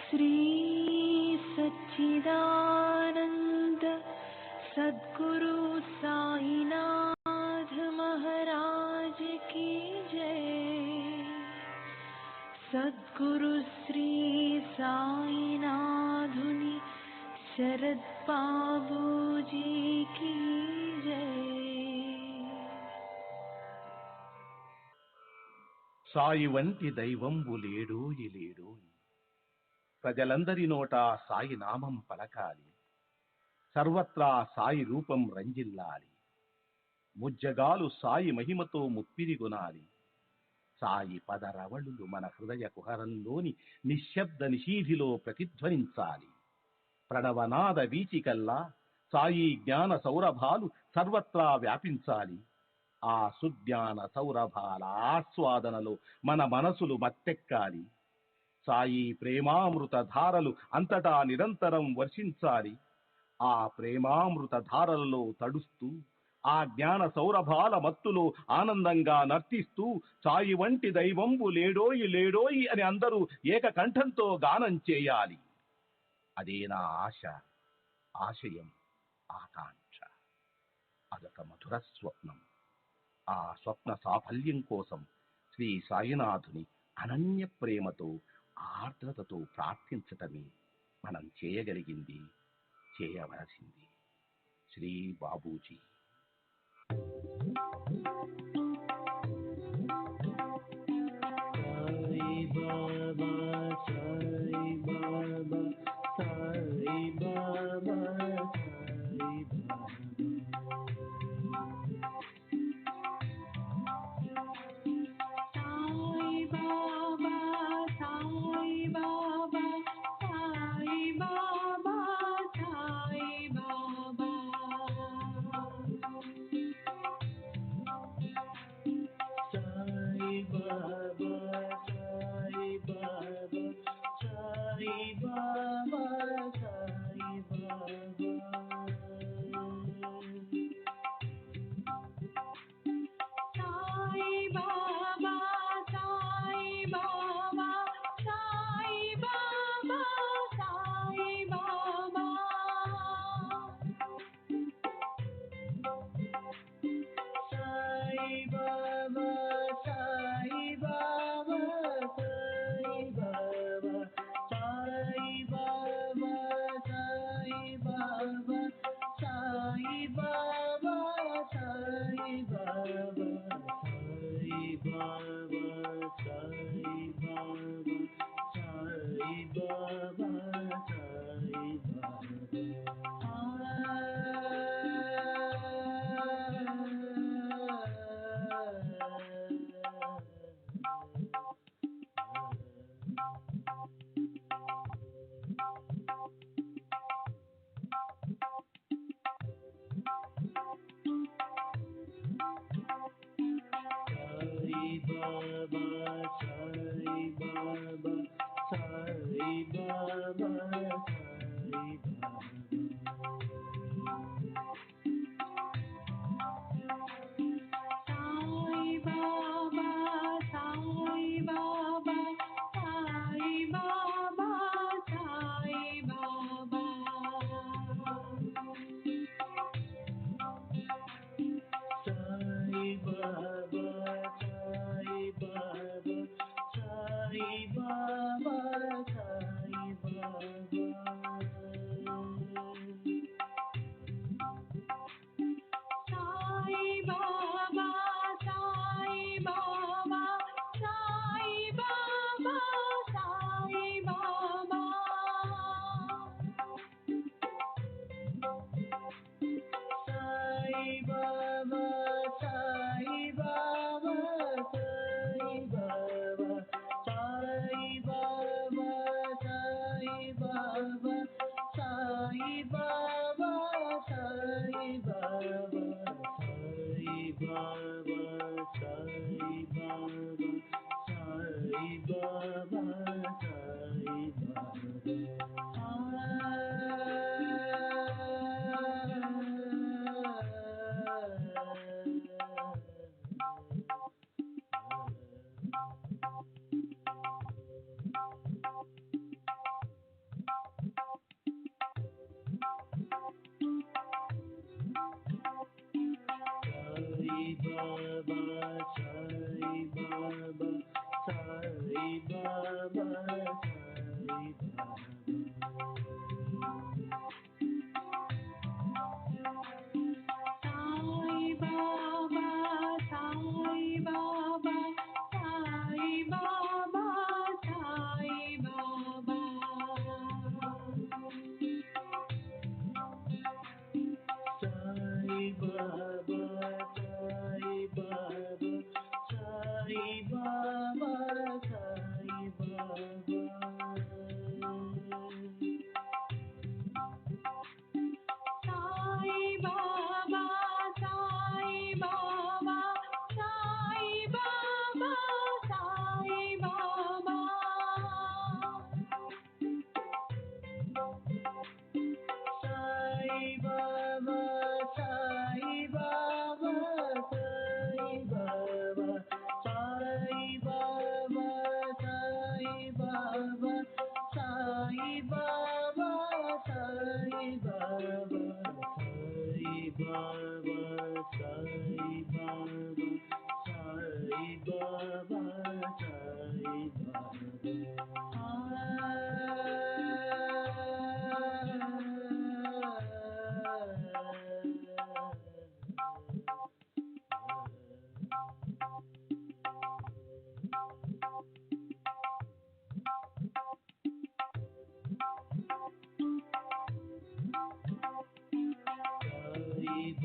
श्री सच्चिदानंद सद्गुरु साईनाथ महाराज की जय। सद्गुरु श्री साईनाथुनि शरद बाबूजी की जय। సాయి వంటి దైవంబు లేడోయి లేడోయి. ప్రజలందరి నోట సాయి నామం పలకాలి, సర్వత్రా సాయి రూపం రంజిల్లాలి. ముజ్జగాలు సాయి మహిమతో ముప్పిరిగొనాలి. సాయి పదరవళులు మన హృదయ కుహరంలోని నిశ్శబ్ద నిశీధిలో ప్రతిధ్వనించాలి. ప్రణవనాద వీచికల్లా సాయి జ్ఞాన సౌరభాలు సర్వత్రా వ్యాపించాలి. ఆ సుజ్ఞాన సౌరభాల ఆస్వాదనలో మన మనసులు మత్తెక్కాలి. సాయి ప్రేమామృత ధారలు అంతటా నిరంతరం వర్షించాలి. ఆ ప్రేమామృత ధారలలో తడుస్తూ, ఆ జ్ఞాన సౌరభాల మత్తులో ఆనందంగా నర్తిస్తూ సాయి వంటి దైవంబు లేడోయి లేడోయి అని అందరూ ఏకకంఠంతో గానం చేయాలి. అదే నా ఆశ, ఆశయం, ఆకాంక్ష. అదొక మధుర స్వప్నం. ఆ స్వప్న సాఫల్యం కోసం శ్రీ సాయినాథుని అనన్య ప్రేమతో, ఆర్ద్రతతో ప్రార్థించటమే మనం చేయగలిగింది, చేయవలసింది. Shri Babuji. Sai Baba, Sai Baba, Sai Baba, Sai Baba. Sai Baba Sai Baba Sai Baba Sai Baba Sai Baba, Sai Baba, Sai Baba, Sai Baba. Sai Baba Sai Baba Sai Baba Sai Baba Sai Baba, Sai Baba, Sai Baba, Sai Baba, Sai Baba, Sai Baba, Sai Baba, Sai Baba, Sai Baba, Sai Baba, Sai Baba, Sai Baba, Sai Baba, Sai Baba Sai Baba Sai Baba Sai Baba Sai Baba, Sai Baba, Sai Baba, Sai Baba.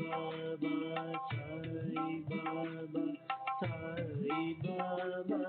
Baba, Sai Baba, Sai Baba,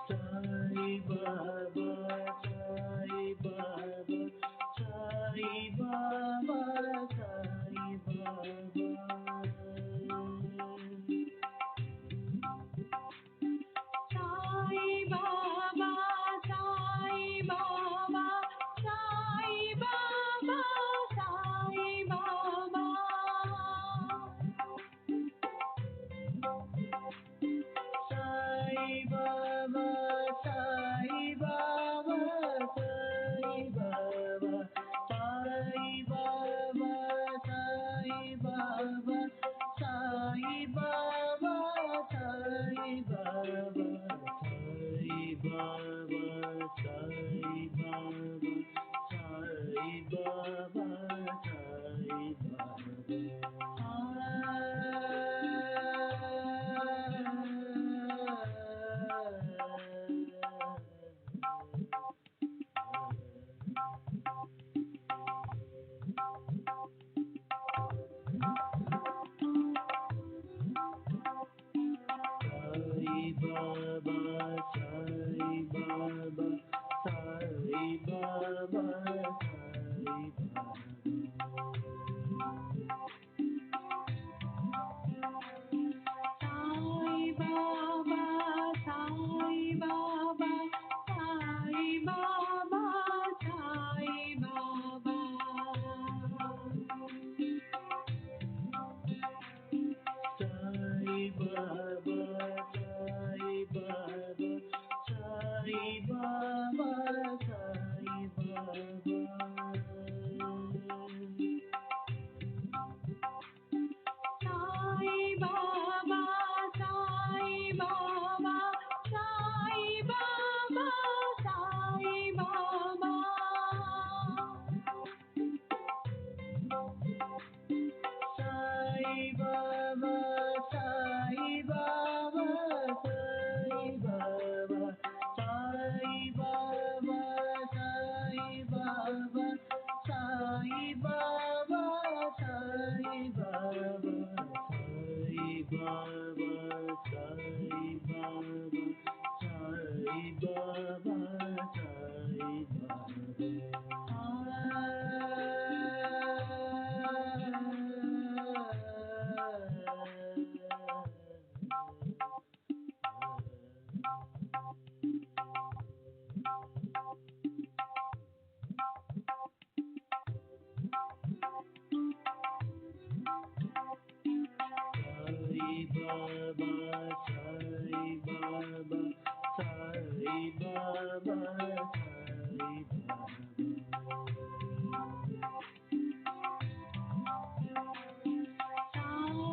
Sai Baba, Sai Baba, Baba, Sai Baba. Sai Baba, Sai Baba, Sai Baba, Sai Baba. Sai Baba, Sai Baba, Sai Baba, Sai Baba. Sai Baba, Sai Baba, Sai Baba, Sai Baba, Sai Baba, Sai Baba, Sai Baba, Sai Baba, Sai Baba, Sai Baba, Sai Baba, Sai Baba, Sai Baba, Sai Baba, Sai Baba, Sai Baba, Sai Sai Baba,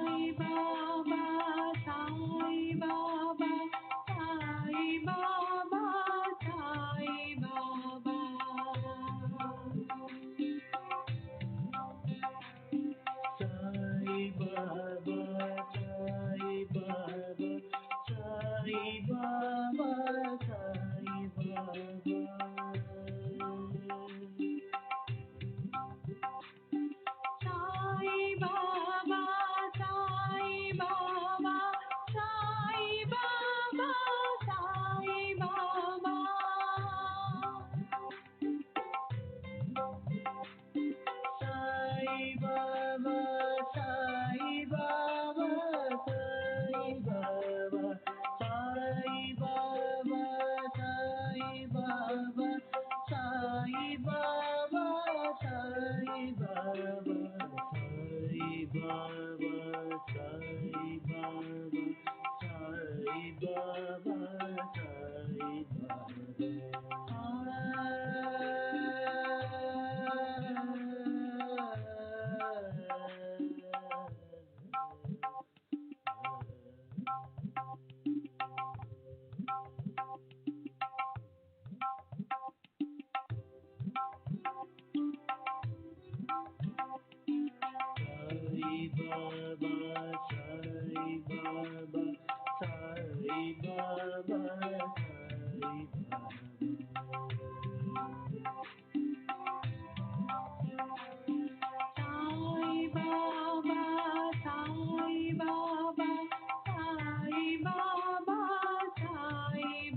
Sai Baba, Sai Baba, Sai Baba, Sai Baba, Sai Baba, Sai Baba, Sai Baba. Sai Baba, Sai Baba, Sai Baba, Sai Baba, Sai Baba, Sai Baba, Sai Baba, Sai Baba, Sai Baba, Sai Baba, Sai Baba, Sai Baba, Sai Baba, Sai Baba, Sai Baba, Sai Baba, Sai Baba, Sai Sai Baba, Sai Baba, Sai Baba, Sai Baba, Sai Baba, Sai Baba, Sai Baba, Sai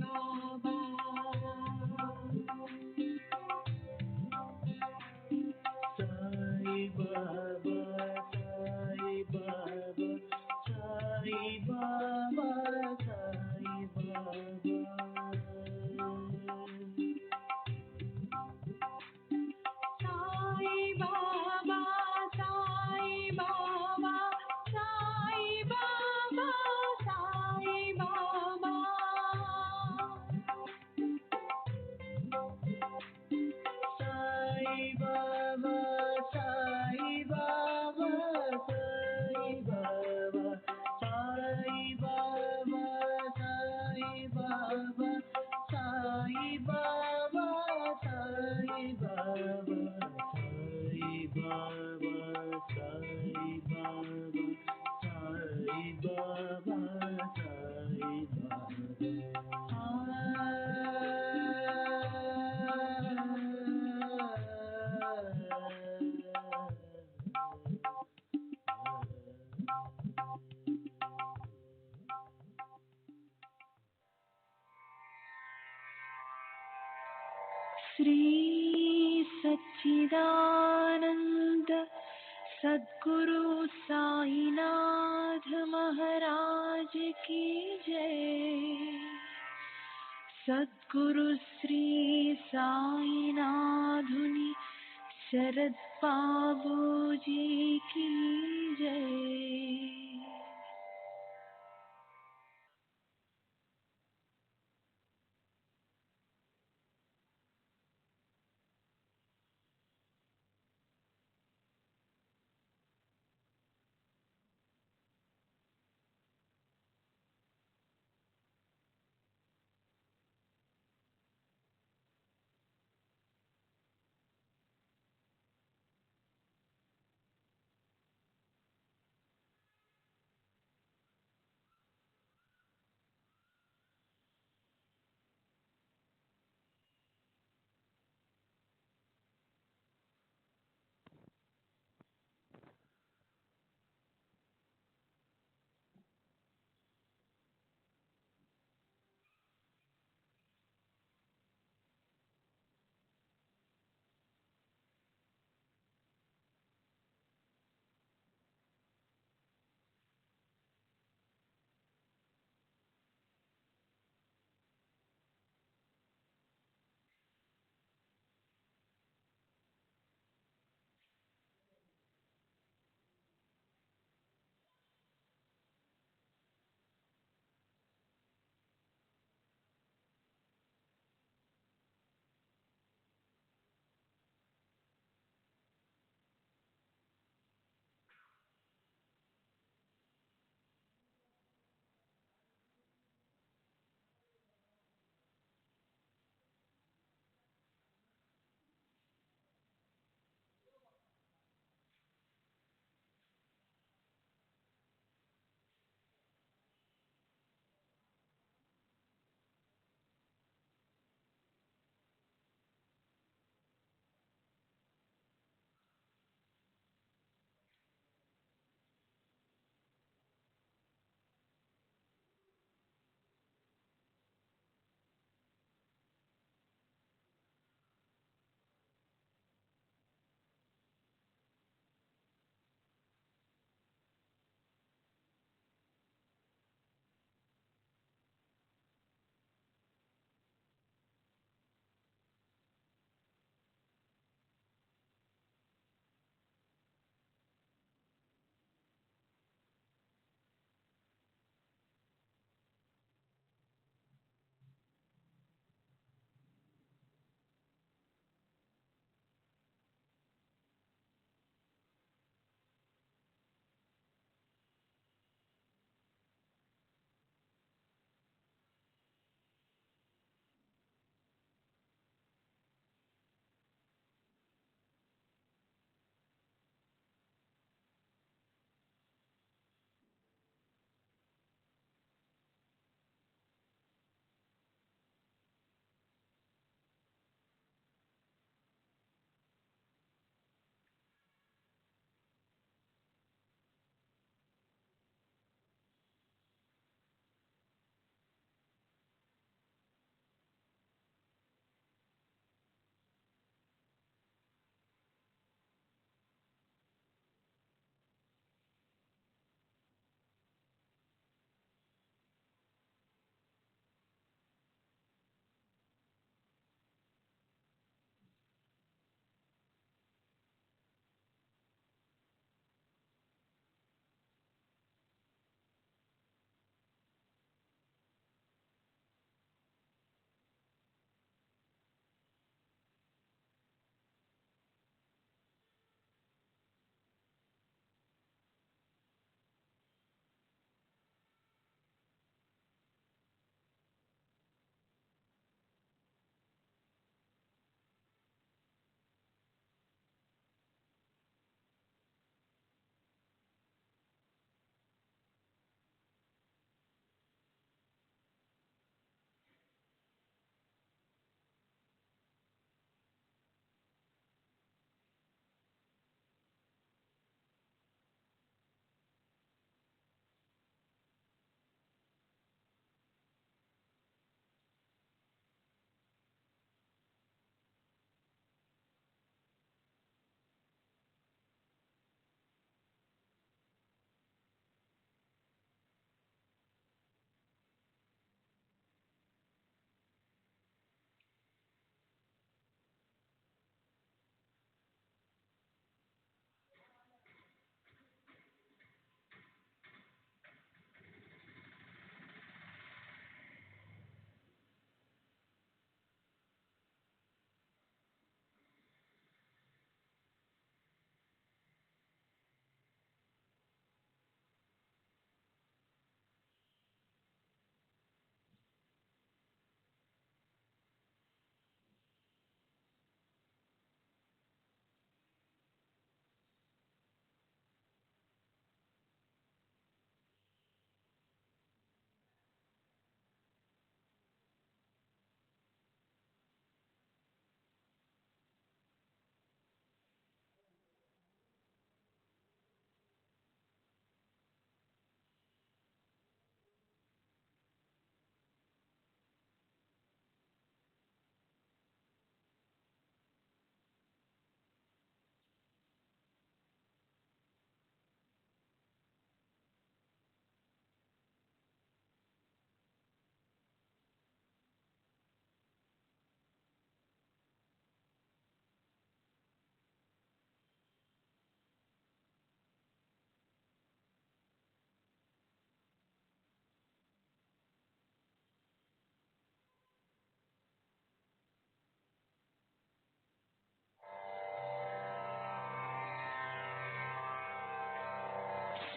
Baba. Sai Baba, Sai Baba, Sai Baba, Sai Baba, Sai Baba, Sai Baba, Sai Baba, Sai Baba, Sai Baba, Sai Baba, Sai Baba, Sai Baba, Sai Baba, Sai Baba, Sai Shri सच्चिदानंद सद्गुरु साईनाथ महाराज की जय। सद्गुरु श्री साईनाथुनि शरद बाबू जी की जय।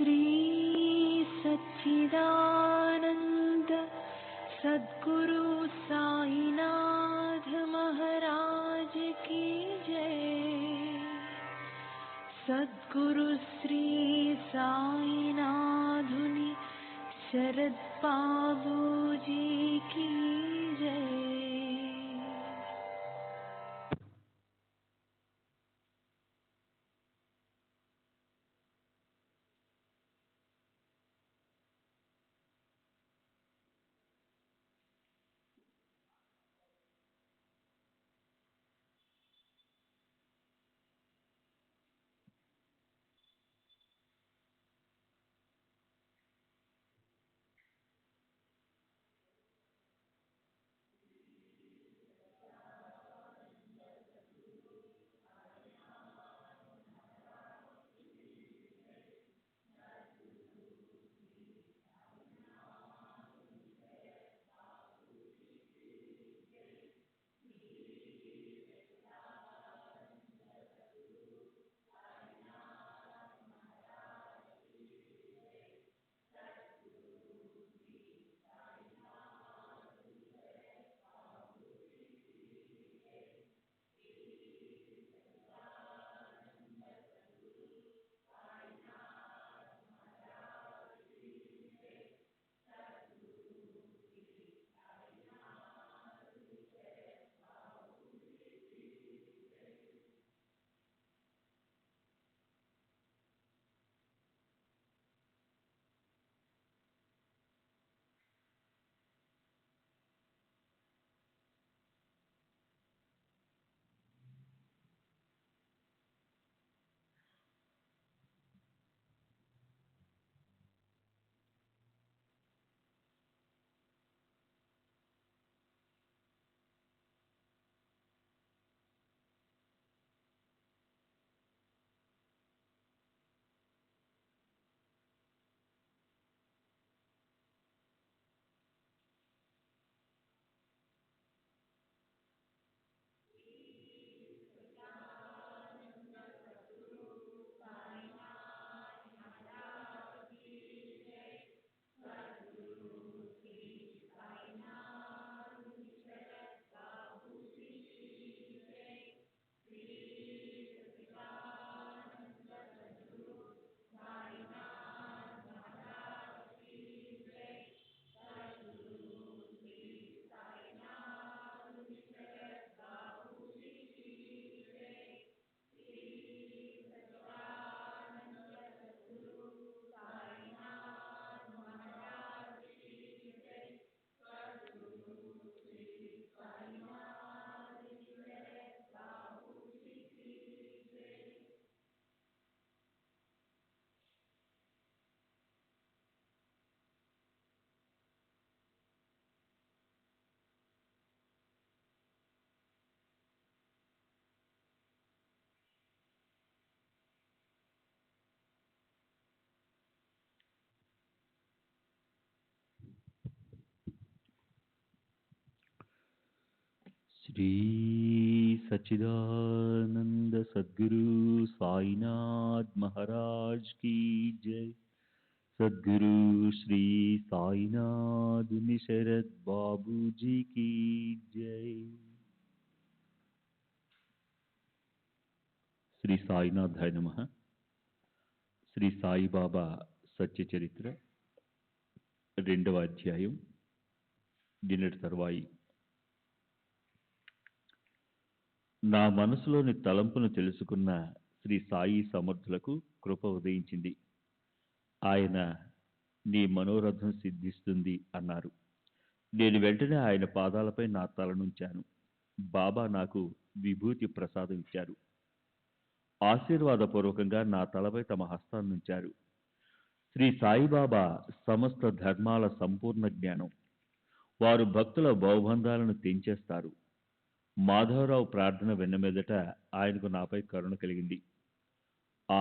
श्री सच्चिदानंद सद्गुरु साईनाथ महाराज की जय। सद्गुरु श्री साईनाथुनि शरद बाबूजी की जय। श्री सच्चिदानंद सद्गुरु साईनाथ महाराज की जय। सद्गुरु श्री साईनाथ शरद बाबू जी की जय। శ్రీ సాయినాథాయ నమః. శ్రీ సాయిబాబా సత్య చరిత్ర 2వ అధ్యాయం నిన్నటి తరువాయి. నా మనసులోని తలంపును తెలుసుకున్న శ్రీ సాయి సమర్థులకు కృప ఉదయించింది. ఆయన నీ మనోరథం సిద్ధిస్తుంది అన్నారు. నేను వెంటనే ఆయన పాదాలపై నా తలనుంచాను. బాబా నాకు విభూతి ప్రసాదం ఇచ్చారు. ఆశీర్వాదపూర్వకంగా నా తలపై తమ హస్తాన్నుంచారు. శ్రీ సాయిబాబా సమస్త ధర్మాల సంపూర్ణ జ్ఞానం. వారు భక్తుల భవబంధాలను తెంచేస్తారు. మాధవరావు ప్రార్థన విన్నమీదట ఆయనకు నాపై కరుణ కలిగింది. ఆ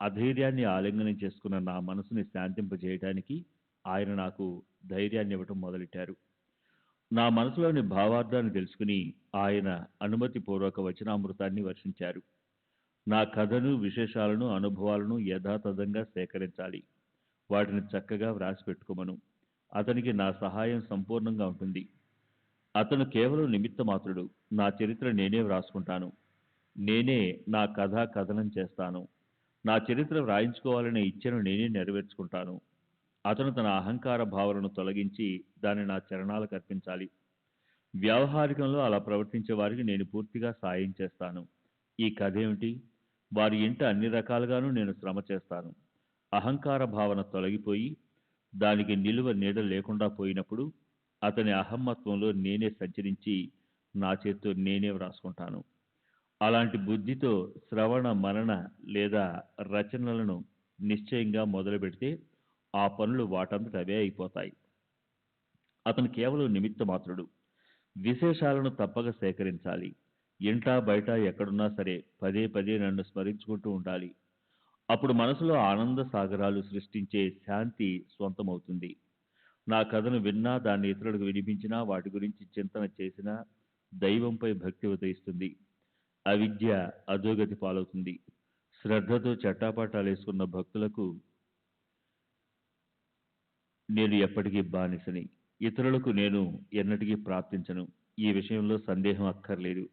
అధైర్యాన్ని ఆలింగనం చేసుకున్న నా మనసుని శాంతింపజేయడానికి ఆయన నాకు ధైర్యాన్ని ఇవ్వటం మొదలెట్టారు. నా మనసులోని భావార్థాన్ని తెలుసుకుని ఆయన అనుమతిపూర్వక వచనామృతాన్ని వర్షించారు. నా కథను, విశేషాలను, అనుభవాలను యథాతథంగా సేకరించాలి. వాటిని చక్కగా వ్రాసి పెట్టుకోమను. అతనికి నా సహాయం సంపూర్ణంగా ఉంటుంది. అతను కేవలం నిమిత్త మాత్రుడు. నా చరిత్ర నేనే వ్రాసుకుంటాను. నేనే నా కథనం చేస్తాను. నా చరిత్ర వ్రాయించుకోవాలనే ఇచ్ఛను నేనే నెరవేర్చుకుంటాను. అతను తన అహంకార భావనను తొలగించి దాన్ని నా చరణాలకు అర్పించాలి. వ్యావహారికంలో అలా ప్రవర్తించే వారికి నేను పూర్తిగా సాయం చేస్తాను. ఈ కథ ఏమిటి? వారి ఇంట అన్ని రకాలుగానూ నేను శ్రమ చేస్తాను. అహంకార భావన తొలగిపోయి దానికి నిలువ నీడ లేకుండా పోయినప్పుడు అతని అహమ్మత్వంలో నేనే సంచరించి నా చేత్తో నేనే వ్రాసుకుంటాను. అలాంటి బుద్ధితో శ్రవణ మనన లేదా రచనలను నిశ్చయంగా మొదలు పెడితే ఆ పనులు వాటంతట అవే అయిపోతాయి. అతను కేవలం నిమిత్త మాత్రుడు. విశేషాలను తప్పక సేకరించాలి. ఇంటా బయట ఎక్కడున్నా సరే పదే పదే నన్ను స్మరించుకుంటూ ఉండాలి. అప్పుడు మనసులో ఆనంద సాగరాలు సృష్టించే శాంతి స్వంతమవుతుంది. నా కథను విన్నా, దాన్ని ఇతరులకు వినిపించినా, వాటి గురించి చింతన చేసినా దైవంపై భక్తి ఉదయిస్తుంది. అవిద్య అధోగతి పాలవుతుంది. శ్రద్ధతో చట్టాపట్టాలేసుకున్న భక్తులకు నేను ఎప్పటికీ బానిసని. ఇతరులకు నేను ఎన్నటికీ ప్రార్థించను. ఈ విషయంలో సందేహం అక్కర్లేదు.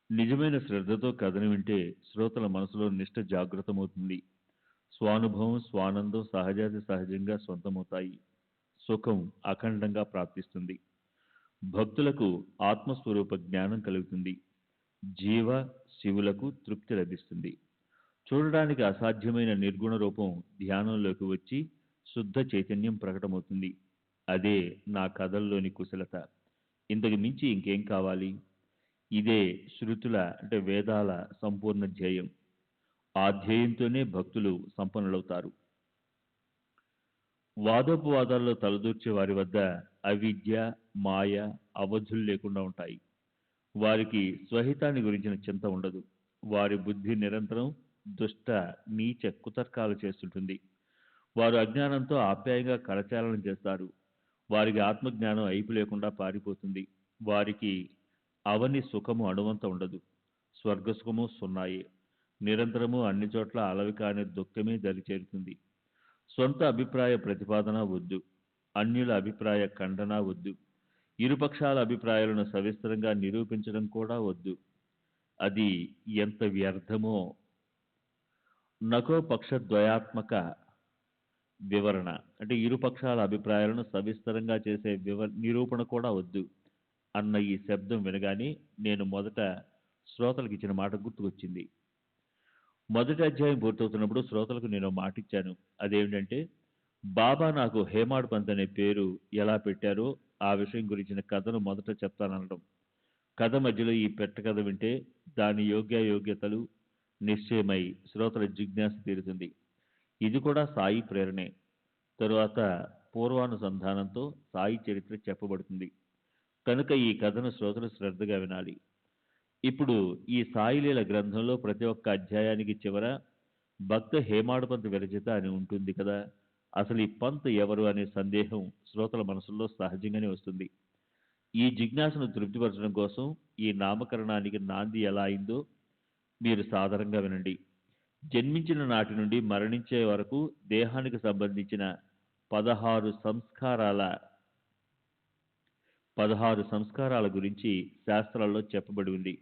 నిజమైన శ్రద్ధతో కథను వింటే శ్రోతల మనసులో నిష్ఠ జాగృతమవుతుంది. స్వానుభవం, స్వానందం సహజాతి సహజంగా సొంతమవుతాయి. సుఖం అఖండంగా ప్రాప్తిస్తుంది. భక్తులకు ఆత్మస్వరూప జ్ఞానం కలుగుతుంది. జీవ శివులకు తృప్తి లభిస్తుంది. చూడడానికి అసాధ్యమైన నిర్గుణ రూపం ధ్యానంలోకి వచ్చి శుద్ధ చైతన్యం ప్రకటమవుతుంది. అదే నా కథల్లోని కుశలత. ఇంతకు మించి ఇంకేం కావాలి? ఇదే శృతుల అంటే వేదాల సంపూర్ణ ధ్యేయం. ఆ ధ్యేయంతోనే భక్తులు సంపన్నులవుతారు. వాదోపవాదాల్లో తలదూర్చే వారి వద్ద అవిద్య, మాయ, అవధులు లేకుండా ఉంటాయి. వారికి స్వహితాన్ని గురించిన చింత ఉండదు. వారి బుద్ధి నిరంతరం దుష్ట నీచ కుతర్కాలు చేస్తుంటుంది. వారు అజ్ఞానంతో ఆప్యాయంగా కరచాలనం చేస్తారు. వారికి ఆత్మజ్ఞానం అయిపు లేకుండా పారిపోతుంది. వారికి అవని సుఖము అణువంత ఉండదు. స్వర్గసుఖము సున్నాయే. నిరంతరము అన్ని చోట్ల అలవి కాని దుఃఖమే దరిచేరుతుంది. సొంత అభిప్రాయ ప్రతిపాదన వద్దు. అన్యుల అభిప్రాయ ఖండన వద్దు. ఇరుపక్షాల అభిప్రాయాలను సవిస్తరంగా నిరూపించడం కూడా వద్దు. అది ఎంత వ్యర్థమో. నకో పక్షద్వయాత్మక వివరణ అంటే ఇరుపక్షాల అభిప్రాయాలను సవిస్తరంగా చేసే నిరూపణ కూడా వద్దు అన్న ఈ శబ్దం వినగానే నేను మొదట శ్రోతలకు ఇచ్చిన మాట గుర్తుకొచ్చింది. మొదటి అధ్యాయం పూర్తవుతున్నప్పుడు శ్రోతలకు నేను మాట ఇచ్చాను. అదేమిటంటే, బాబా నాకు హేమాడ్ పంత్ అనే పేరు ఎలా పెట్టారో ఆ విషయం గురించిన కథను మొదట చెప్తాననడం. కథ మధ్యలో ఈ పెట్ట కథ వింటే దాని యోగ్యతలు నిశ్చయమై శ్రోతల జిజ్ఞాస తీరుతుంది. ఇది కూడా సాయి ప్రేరణే. తరువాత పూర్వానుసంధానంతో సాయి చరిత్ర చెప్పబడుతుంది. కనుక ఈ కథను శ్రోతలు శ్రద్ధగా వినాలి. ఇప్పుడు ఈ సాయిలీల గ్రంథంలో ప్రతి ఒక్క అధ్యాయానికి చివర భక్త హేమాడ్ పంత్ విరచిత అని ఉంటుంది కదా. అసలు ఈ పంత్ ఎవరు అనే సందేహం శ్రోతల మనసుల్లో సహజంగానే వస్తుంది. ఈ జిజ్ఞాసను తృప్తిపరచడం కోసం ఈ నామకరణానికి నాంది ఎలా అయిందో మీరు సాధారణంగా వినండి. జన్మించిన నాటి నుండి మరణించే వరకు దేహానికి సంబంధించిన 16 సంస్కారాల గురించి శాస్త్రాల్లో చెప్పబడి ఉంది.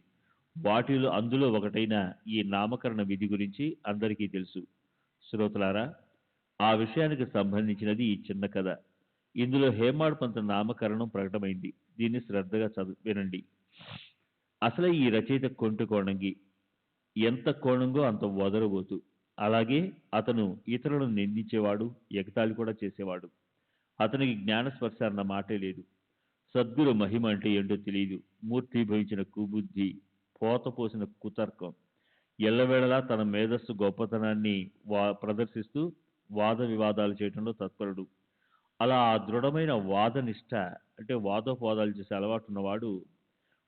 అందులో ఒకటైన ఈ నామకరణ విధి గురించి అందరికీ తెలుసు. శ్రోతలారా, ఆ విషయానికి సంబంధించినది ఈ చిన్న కథ. ఇందులో హేమాడ్ పంత్ నామకరణం ప్రకటమైంది. దీన్ని శ్రద్ధగా వినండి. అసలే ఈ రచయిత కొంటి కోణంగి. ఎంత కోణంగో అంత వదరబోతు. అలాగే అతను ఇతరులను నిందించేవాడు, ఎగతాళి కూడా చేసేవాడు. అతనికి జ్ఞానస్పర్శ అన్న మాటే లేదు. సద్గురు మహిమ అంటే ఏంటో తెలియదు. మూర్తిభవించిన కుబుద్ధి, పోతపోసిన కుతర్కం, ఎల్లవేళలా తన మేధస్సు గొప్పతనాన్ని ప్రదర్శిస్తూ వాద వివాదాలు చేయడంలో తత్పరుడు. అలా ఆ దృఢమైన వాదనిష్ట అంటే వాదోపవాదాలు చేసే అలవాటు ఉన్నవాడు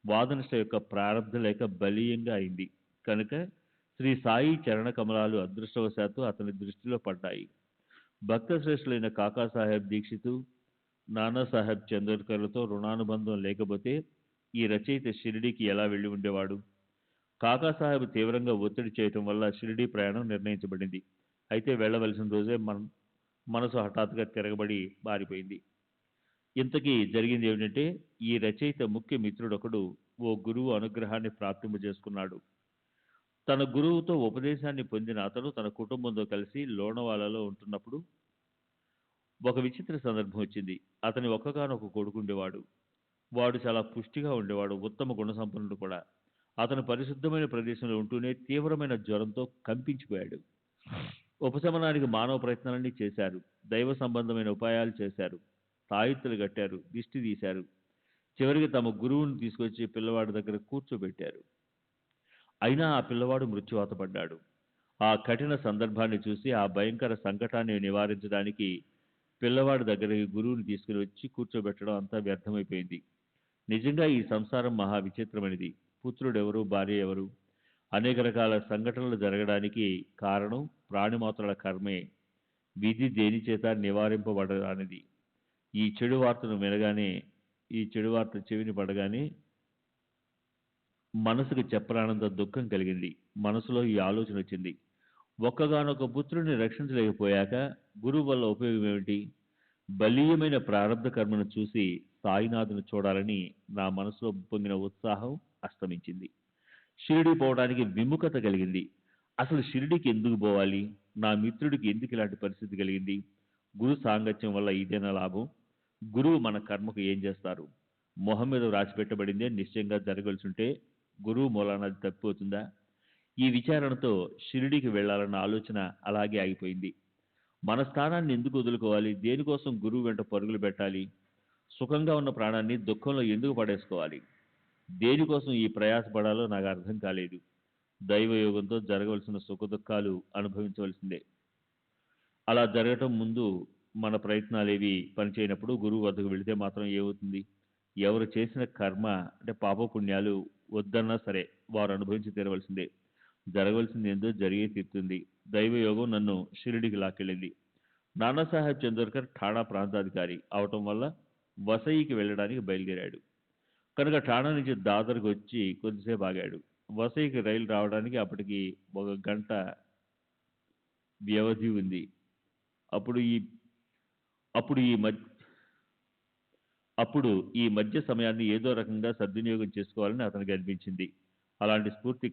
వాదనిష్ట యొక్క ప్రారంభ లేక బలీయంగా అయింది. కనుక శ్రీ సాయి చరణ కమలాలు అదృష్టవశాత్తు అతని దృష్టిలో పడ్డాయి. భక్త శ్రేష్ఠులైన కాకాసాహెబ్ దీక్షితు, నానాసాహెబ్ చందోర్కర్లతో రుణానుబంధం లేకపోతే ఈ రచయిత షిరిడీకి ఎలా వెళ్ళి ఉండేవాడు? కాకాసాహెబ్ తీవ్రంగా ఒత్తిడి చేయటం వల్ల షిరిడీ ప్రయాణం నిర్ణయించబడింది. అయితే వెళ్ళవలసిన రోజే మనసు హఠాత్తుగా తిరగబడి మారిపోయింది. ఇంతకీ జరిగింది ఏమిటంటే, ఈ రచయిత ముఖ్య మిత్రుడొకడు ఓ గురువు అనుగ్రహాన్ని ప్రాప్తింపజేసుకున్నాడు. తన గురువుతో ఉపదేశాన్ని పొందిన అతను తన కుటుంబంతో కలిసి లోనవాలలో ఉంటున్నప్పుడు ఒక విచిత్ర సందర్భం వచ్చింది. అతని ఒక్కగానొక కొడుకుండేవాడు. వాడు చాలా పుష్టిగా ఉండేవాడు, ఉత్తమ గుణసంపన్నుడు కూడా. అతను పరిశుద్ధమైన ప్రదేశంలో ఉంటూనే తీవ్రమైన జ్వరంతో కంపించిపోయాడు. ఉపశమనానికి మానవ ప్రయత్నాలన్నీ చేశారు. దైవ సంబంధమైన ఉపాయాలు చేశారు. తాయెత్తులు కట్టారు, దిష్టి తీశారు. చివరికి తమ గురువుని తీసుకొచ్చి పిల్లవాడి దగ్గర కూర్చోబెట్టారు. అయినా ఆ పిల్లవాడు మృత్యువాత పడ్డాడు. ఆ కఠిన సందర్భాన్ని చూసి ఆ భయంకర సంకటాన్ని నివారించడానికి పిల్లవాడి దగ్గరికి గురువుని తీసుకుని వచ్చి కూర్చోబెట్టడం అంతా వ్యర్థమైపోయింది. నిజంగా ఈ సంసారం మహా విచిత్రమైనది. పుత్రుడెవరు, భార్య ఎవరు? అనేక రకాల సంఘటనలు జరగడానికి కారణం ప్రాణిమాత్రుల కర్మే. విధి దేని చేత నివారింపబడరానిది. ఈ చెడు వార్తను వినగానే, ఈ చెడు వార్త చెవిని పడగానే మనసుకు చెప్పరానంత దుఃఖం కలిగింది. మనసులో ఈ ఆలోచన వచ్చింది. ఒక్కగానొక పుత్రుడిని రక్షించలేకపోయాక గురువు వల్ల ఉపయోగం ఏమిటి? బలీయమైన ప్రారంధ కర్మను చూసి సాయినాథుని చూడాలని నా మనసులో పొంగిన ఉత్సాహం అస్తమించింది. షిరిడి పోవడానికి విముఖత కలిగింది. అసలు షిరిడికి ఎందుకు పోవాలి? నా మిత్రుడికి ఎందుకు ఇలాంటి పరిస్థితి కలిగింది? గురు సాంగత్యం వల్ల ఇదేనా లాభం? గురువు మన కర్మకు ఏం చేస్తారు? మొహం మీద రాసిపెట్టబడిందే నిశ్చయంగా జరగాల్సి ఉంటే గురువు మూలాన అది తప్పిపోతుందా? ఈ విచారణతో షిరిడీకి వెళ్లాలన్న ఆలోచన అలాగే ఆగిపోయింది. మన స్థానాన్ని ఎందుకు వదులుకోవాలి? దేనికోసం గురువు వెంట పరుగులు పెట్టాలి? సుఖంగా ఉన్న ప్రాణాన్ని దుఃఖంలో ఎందుకు పడేసుకోవాలి? దేనికోసం ఈ ప్రయాసపడాలో నాకు అర్థం కాలేదు. దైవయోగంతో జరగవలసిన సుఖ దుఃఖాలు అనుభవించవలసిందే. అలా జరగటం ముందు మన ప్రయత్నాలేవి పనిచేయనప్పుడు గురువు వద్దకు వెళితే మాత్రం ఏమవుతుంది? ఎవరు చేసిన కర్మ అంటే పాపపుణ్యాలు వద్దన్నా సరే వారు అనుభవించి తీరవలసిందే. జరగవలసింది ఏందో జరిగే తీరుతుంది. దైవయోగం నన్ను షిరిడికి లాక్కెళ్ళింది. నానాసాహెబ్ చందోర్కర్ ఠాణా ప్రాంతాధికారి అవటం వల్ల వసయికి వెళ్ళడానికి బయలుదేరాడు. కనుక ఠాణా నుంచి దాదర్కి వచ్చి కొద్దిసేపు ఆగాడు. వసయికి రైలు రావడానికి అప్పటికి 1 గంట వ్యవధి ఉంది. అప్పుడు ఈ అప్పుడు ఈ మధ్య అప్పుడు ఈ మధ్య సమయాన్ని ఏదో రకంగా సద్వినియోగం చేసుకోవాలని అతనికి అనిపించింది. అలాంటి స్ఫూర్తి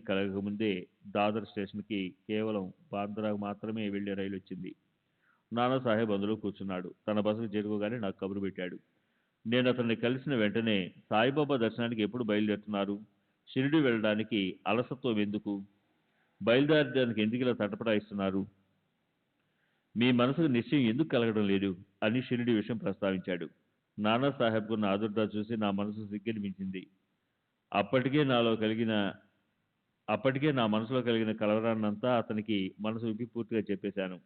కలగకముందే దాదర్ స్టేషన్కి కేవలం బాంద్రాకు మాత్రమే వెళ్లే రైలు వచ్చింది. నానాసాహెబ్ అందులో కూర్చున్నాడు. తన బసకు చేరుకోగానే నాకు కబురు పెట్టాడు. నేను అతన్ని కలిసిన వెంటనే, సాయిబాబా దర్శనానికి ఎప్పుడు బయలుదేరుతున్నారు? షిరిడి వెళ్ళడానికి అలసత్వం ఎందుకు? బయలుదేరడానికి ఎందుకు ఇలా తటపటాయిస్తున్నారు? మీ మనసుకు నిశ్చయం ఎందుకు కలగడం లేదు అని షిరిడి విషయం ప్రస్తావించాడు. నానాసాహెబ్కున్న ఆదుర్దా చూసి నా మనసు సిగ్గనిపించింది. అప్పటికే నా మనసులో కలిగిన కలవరాన్నంతా అతనికి మనసు విప్పి పూర్తిగా చెప్పేశాను.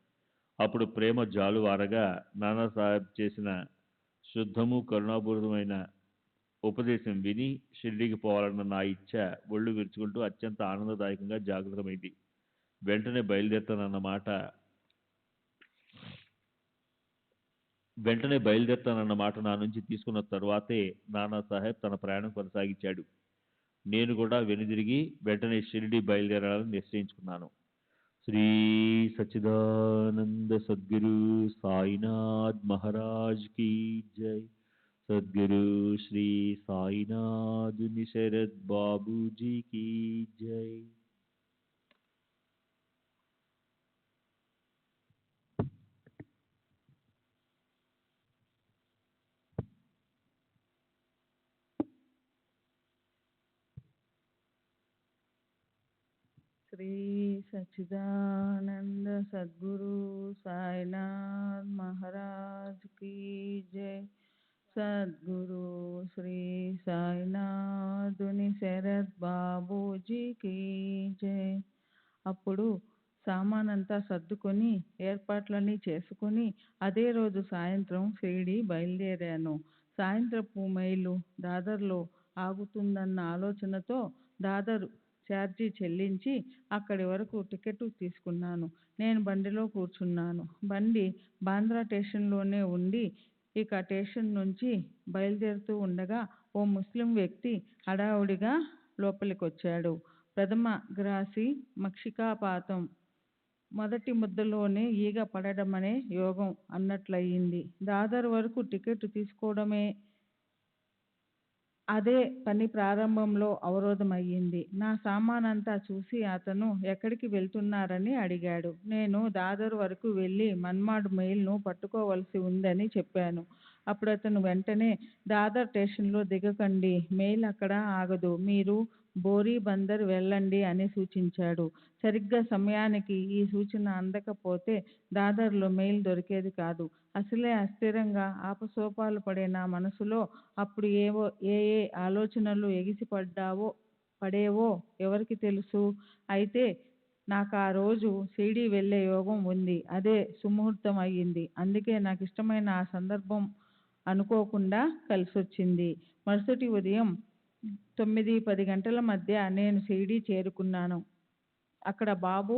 అప్పుడు ప్రేమ జాలువారగా నానాసాహెబ్ చేసిన శుద్ధము కరుణాపూరితమైన ఉపదేశం విని షిరిడీకి పోవాలన్న నా ఇచ్చ ఒళ్ళు విరుచుకుంటూ అత్యంత ఆనందదాయకంగా జాగృతమైంది. వెంటనే బయలుదేరుతానన్న మాట నా నుంచి తీసుకున్న తరువాతే నానాసాహెబ్ తన ప్రయాణం కొనసాగించాడు. నేను కూడా వెనుదిరిగి వెంటనే షిరిడి బయలుదేరాలని నిశ్చయించుకున్నాను. శ్రీ సచ్చిదానంద సద్గురు సాయినాథ్ మహారాజ్ కీ జై. సద్గురు శ్రీ సాయినాథ్ శరద్ బాబూజీ కీ జై. శ్రీ సచ్చిదానంద సద్గురు సాయినాథ్ మహారాజ్ కీ జై. సద్గురు శ్రీ సాయినాథుని శరత్ బాబూజీ కీ జై. అప్పుడు సామానంతా సర్దుకొని ఏర్పాట్లన్నీ చేసుకొని అదే రోజు సాయంత్రం షిరిడి బయలుదేరాను. సాయంత్రపు మైలు దాదర్లో ఆగుతుందన్న ఆలోచనతో దాదర్ ఛార్జీ చెల్లించి అక్కడి వరకు టికెట్ తీసుకున్నాను. నేను బండిలో కూర్చున్నాను. బండి బాంద్రా స్టేషన్లోనే ఉండి ఇక స్టేషన్ నుంచి బయలుదేరుతూ ఉండగా ఓ ముస్లిం వ్యక్తి హడావుడిగా లోపలికొచ్చాడు. ప్రథమ గ్రాసి మక్షికాపాతం, మొదటి ముద్దలోనే ఈగ పడడమనే యోగం అన్నట్లయింది. దాదర్ వరకు టికెట్ తీసుకోవడమే అదే పని ప్రారంభంలో అవరోధమయ్యింది. నా సామానంతా చూసి అతను ఎక్కడికి వెళ్తున్నారని అడిగాడు. నేను దాదర్ వరకు వెళ్ళి మన్మాడ్ మెయిల్ను పట్టుకోవలసి ఉందని చెప్పాను. అప్పుడతను వెంటనే దాదర్ స్టేషన్లో దిగకండి, మెయిల్ అక్కడ ఆగదు, మీరు బోరీబందర్ వెళ్ళండి అని సూచించాడు. సరిగ్గా సమయానికి ఈ సూచన అందకపోతే దాదర్లో మెయిల్ దొరికేది కాదు. అసలే అస్థిరంగా ఆపసోపాలు పడే నా మనసులో అప్పుడు ఏ ఏ ఆలోచనలు పడేవో ఎవరికి తెలుసు. అయితే నాకా రోజు షిరిడీ వెళ్ళే యోగం ఉంది. అదే సుముహూర్తం అయ్యింది. అందుకే నాకిష్టమైన ఆ సందర్భం అనుకోకుండా కలిసొచ్చింది. మరుసటి ఉదయం 9-10 గంటల మధ్య నేను షిరిడీ చేరుకున్నాను. అక్కడ బాబూ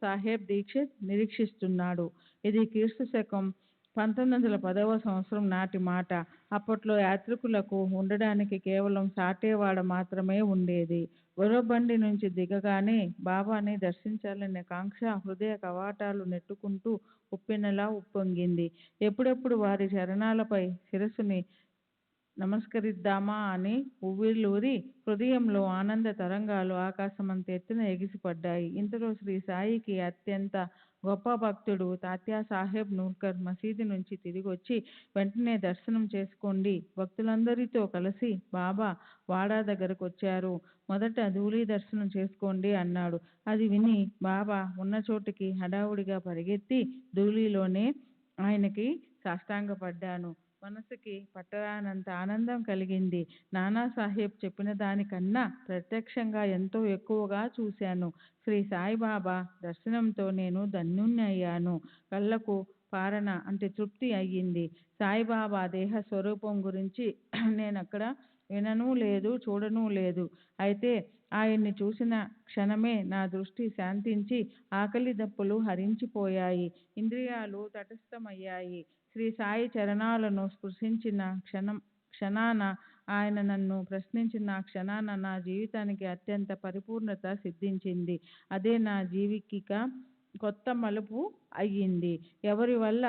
సాహెబ్ దీక్షిత్ నిరీక్షిస్తున్నాడు. ఇది క్రీస్తుశకం 1910వ సంవత్సరం నాటి మాట. అప్పట్లో యాత్రికులకు ఉండడానికి కేవలం సాటేవాడ మాత్రమే ఉండేది. గుర్రబండి నుంచి దిగగానే బాబాని దర్శించాలనే కాంక్ష హృదయ కవాటాలు నెట్టుకుంటూ ఉప్పెనలా ఉప్పొంగింది. ఎప్పుడెప్పుడు వారి చరణాలపై శిరస్సుని నమస్కరిద్దామా అని ఉవ్విళ్ళూరి హృదయంలో ఆనంద తరంగాలు ఆకాశమంత ఎత్తున ఎగిసిపడ్డాయి. ఇంతలో శ్రీ సాయికి అత్యంత గొప్ప భక్తుడు తాత్యాసాహెబ్ నూర్కర్ మసీదు నుంచి తిరిగొచ్చి వెంటనే దర్శనం చేసుకోండి, భక్తులందరితో కలిసి బాబా వాడా దగ్గరకొచ్చారు, మొదట ధూళి దర్శనం చేసుకోండి అన్నాడు. అది విని బాబా ఉన్న చోటికి హడావుడిగా పరిగెత్తి ధూళిలోనే ఆయనకి సాష్టాంగపడ్డాను. మనసుకి పట్టరానంత ఆనందం కలిగింది. నానాసాహెబ్ చెప్పిన దానికన్నా ప్రత్యక్షంగా ఎంతో ఎక్కువగా చూశాను. శ్రీ సాయిబాబా దర్శనంతో నేను ధన్యుణ్ణి అయ్యాను. కళ్ళకు పారణ అంటే తృప్తి అయ్యింది. సాయిబాబా దేహ స్వరూపం గురించి నేనక్కడ విననూ లేదు, చూడనూ లేదు. అయితే ఆయన్ని చూసిన క్షణమే నా దృష్టి శాంతించి ఆకలి దప్పులు హరించిపోయాయి, ఇంద్రియాలు తటస్థమయ్యాయి. శ్రీ సాయి చరణాలను స్పృశించిన క్షణాన, ఆయన నన్ను ప్రశ్నించిన క్షణాన నా జీవితానికి అత్యంత పరిపూర్ణత సిద్ధించింది. అదే నా జీవికిక కొత్త మలుపు అయ్యింది. ఎవరి వల్ల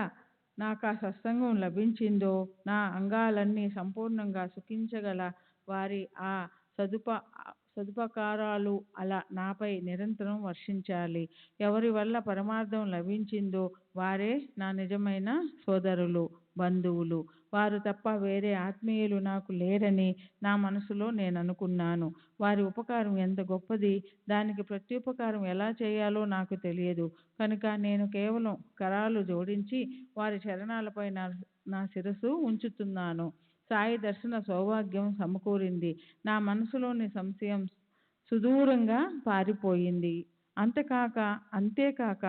నాకా సత్సంగం లభించిందో, నా అంగాలన్నీ సంపూర్ణంగా సుఖించగల వారి ఆ సదుపకారాలు అలా నాపై నిరంతరం వర్షించాలి. ఎవరి వల్ల పరమార్థం లభించిందో వారే నా నిజమైన సోదరులు, బంధువులు. వారు తప్ప వేరే ఆత్మీయులు నాకు లేరని నా మనసులో నేను అనుకున్నాను. వారి ఉపకారం ఎంత గొప్పది, దానికి ప్రత్యుపకారం ఎలా చేయాలో నాకు తెలియదు. కనుక నేను కేవలం కరాలు జోడించి వారి చరణాలపై నా శిరస్సు ఉంచుతున్నాను. సాయి దర్శన సౌభాగ్యం సమకూరింది. నా మనసులోని సంశయం సుదూరంగా పారిపోయింది. అంతేకాక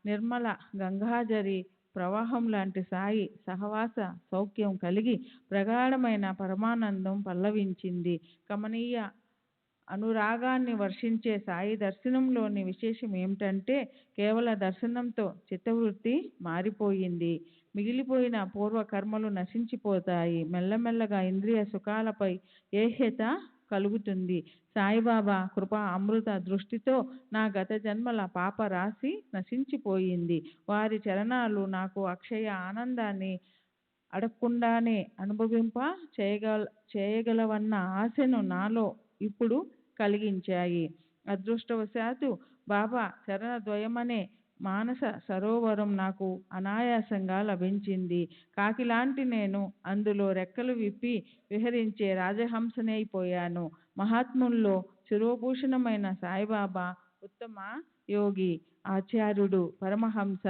నిర్మల గంగాజరి ప్రవాహం లాంటి సాయి సహవాస సౌఖ్యం కలిగి ప్రగాఢమైన పరమానందం పల్లవించింది. కమనీయ అనురాగాన్ని వర్షించే సాయి దర్శనంలోని విశేషం ఏమిటంటే కేవల దర్శనంతో చిత్తవృత్తి మారిపోయింది. మిగిలిపోయిన పూర్వకర్మలు నశించిపోతాయి. మెల్లమెల్లగా ఇంద్రియ సుఖాలపై ఏహ్యత కలుగుతుంది. సాయిబాబా కృపా అమృత దృష్టితో నా గత జన్మల పాప రాశి నశించిపోయింది. వారి చరణాలు నాకు అక్షయ ఆనందాన్ని అడగకుండానే అనుభవింప చేయగలవన్న ఆశను నాలో ఇప్పుడు కలిగించాయి. అదృష్టవశాత్తు బాబా చరణద్వయమనే మానస సరోవరం నాకు అనాయాసంగా లభించింది. కాకిలాంటి నేను అందులో రెక్కలు విప్పి విహరించే రాజహంసనైపోయాను. మహాత్ముల్లో శిరోభూషణమైన సాయిబాబా ఉత్తమ యోగి, ఆచార్యుడు, పరమహంస,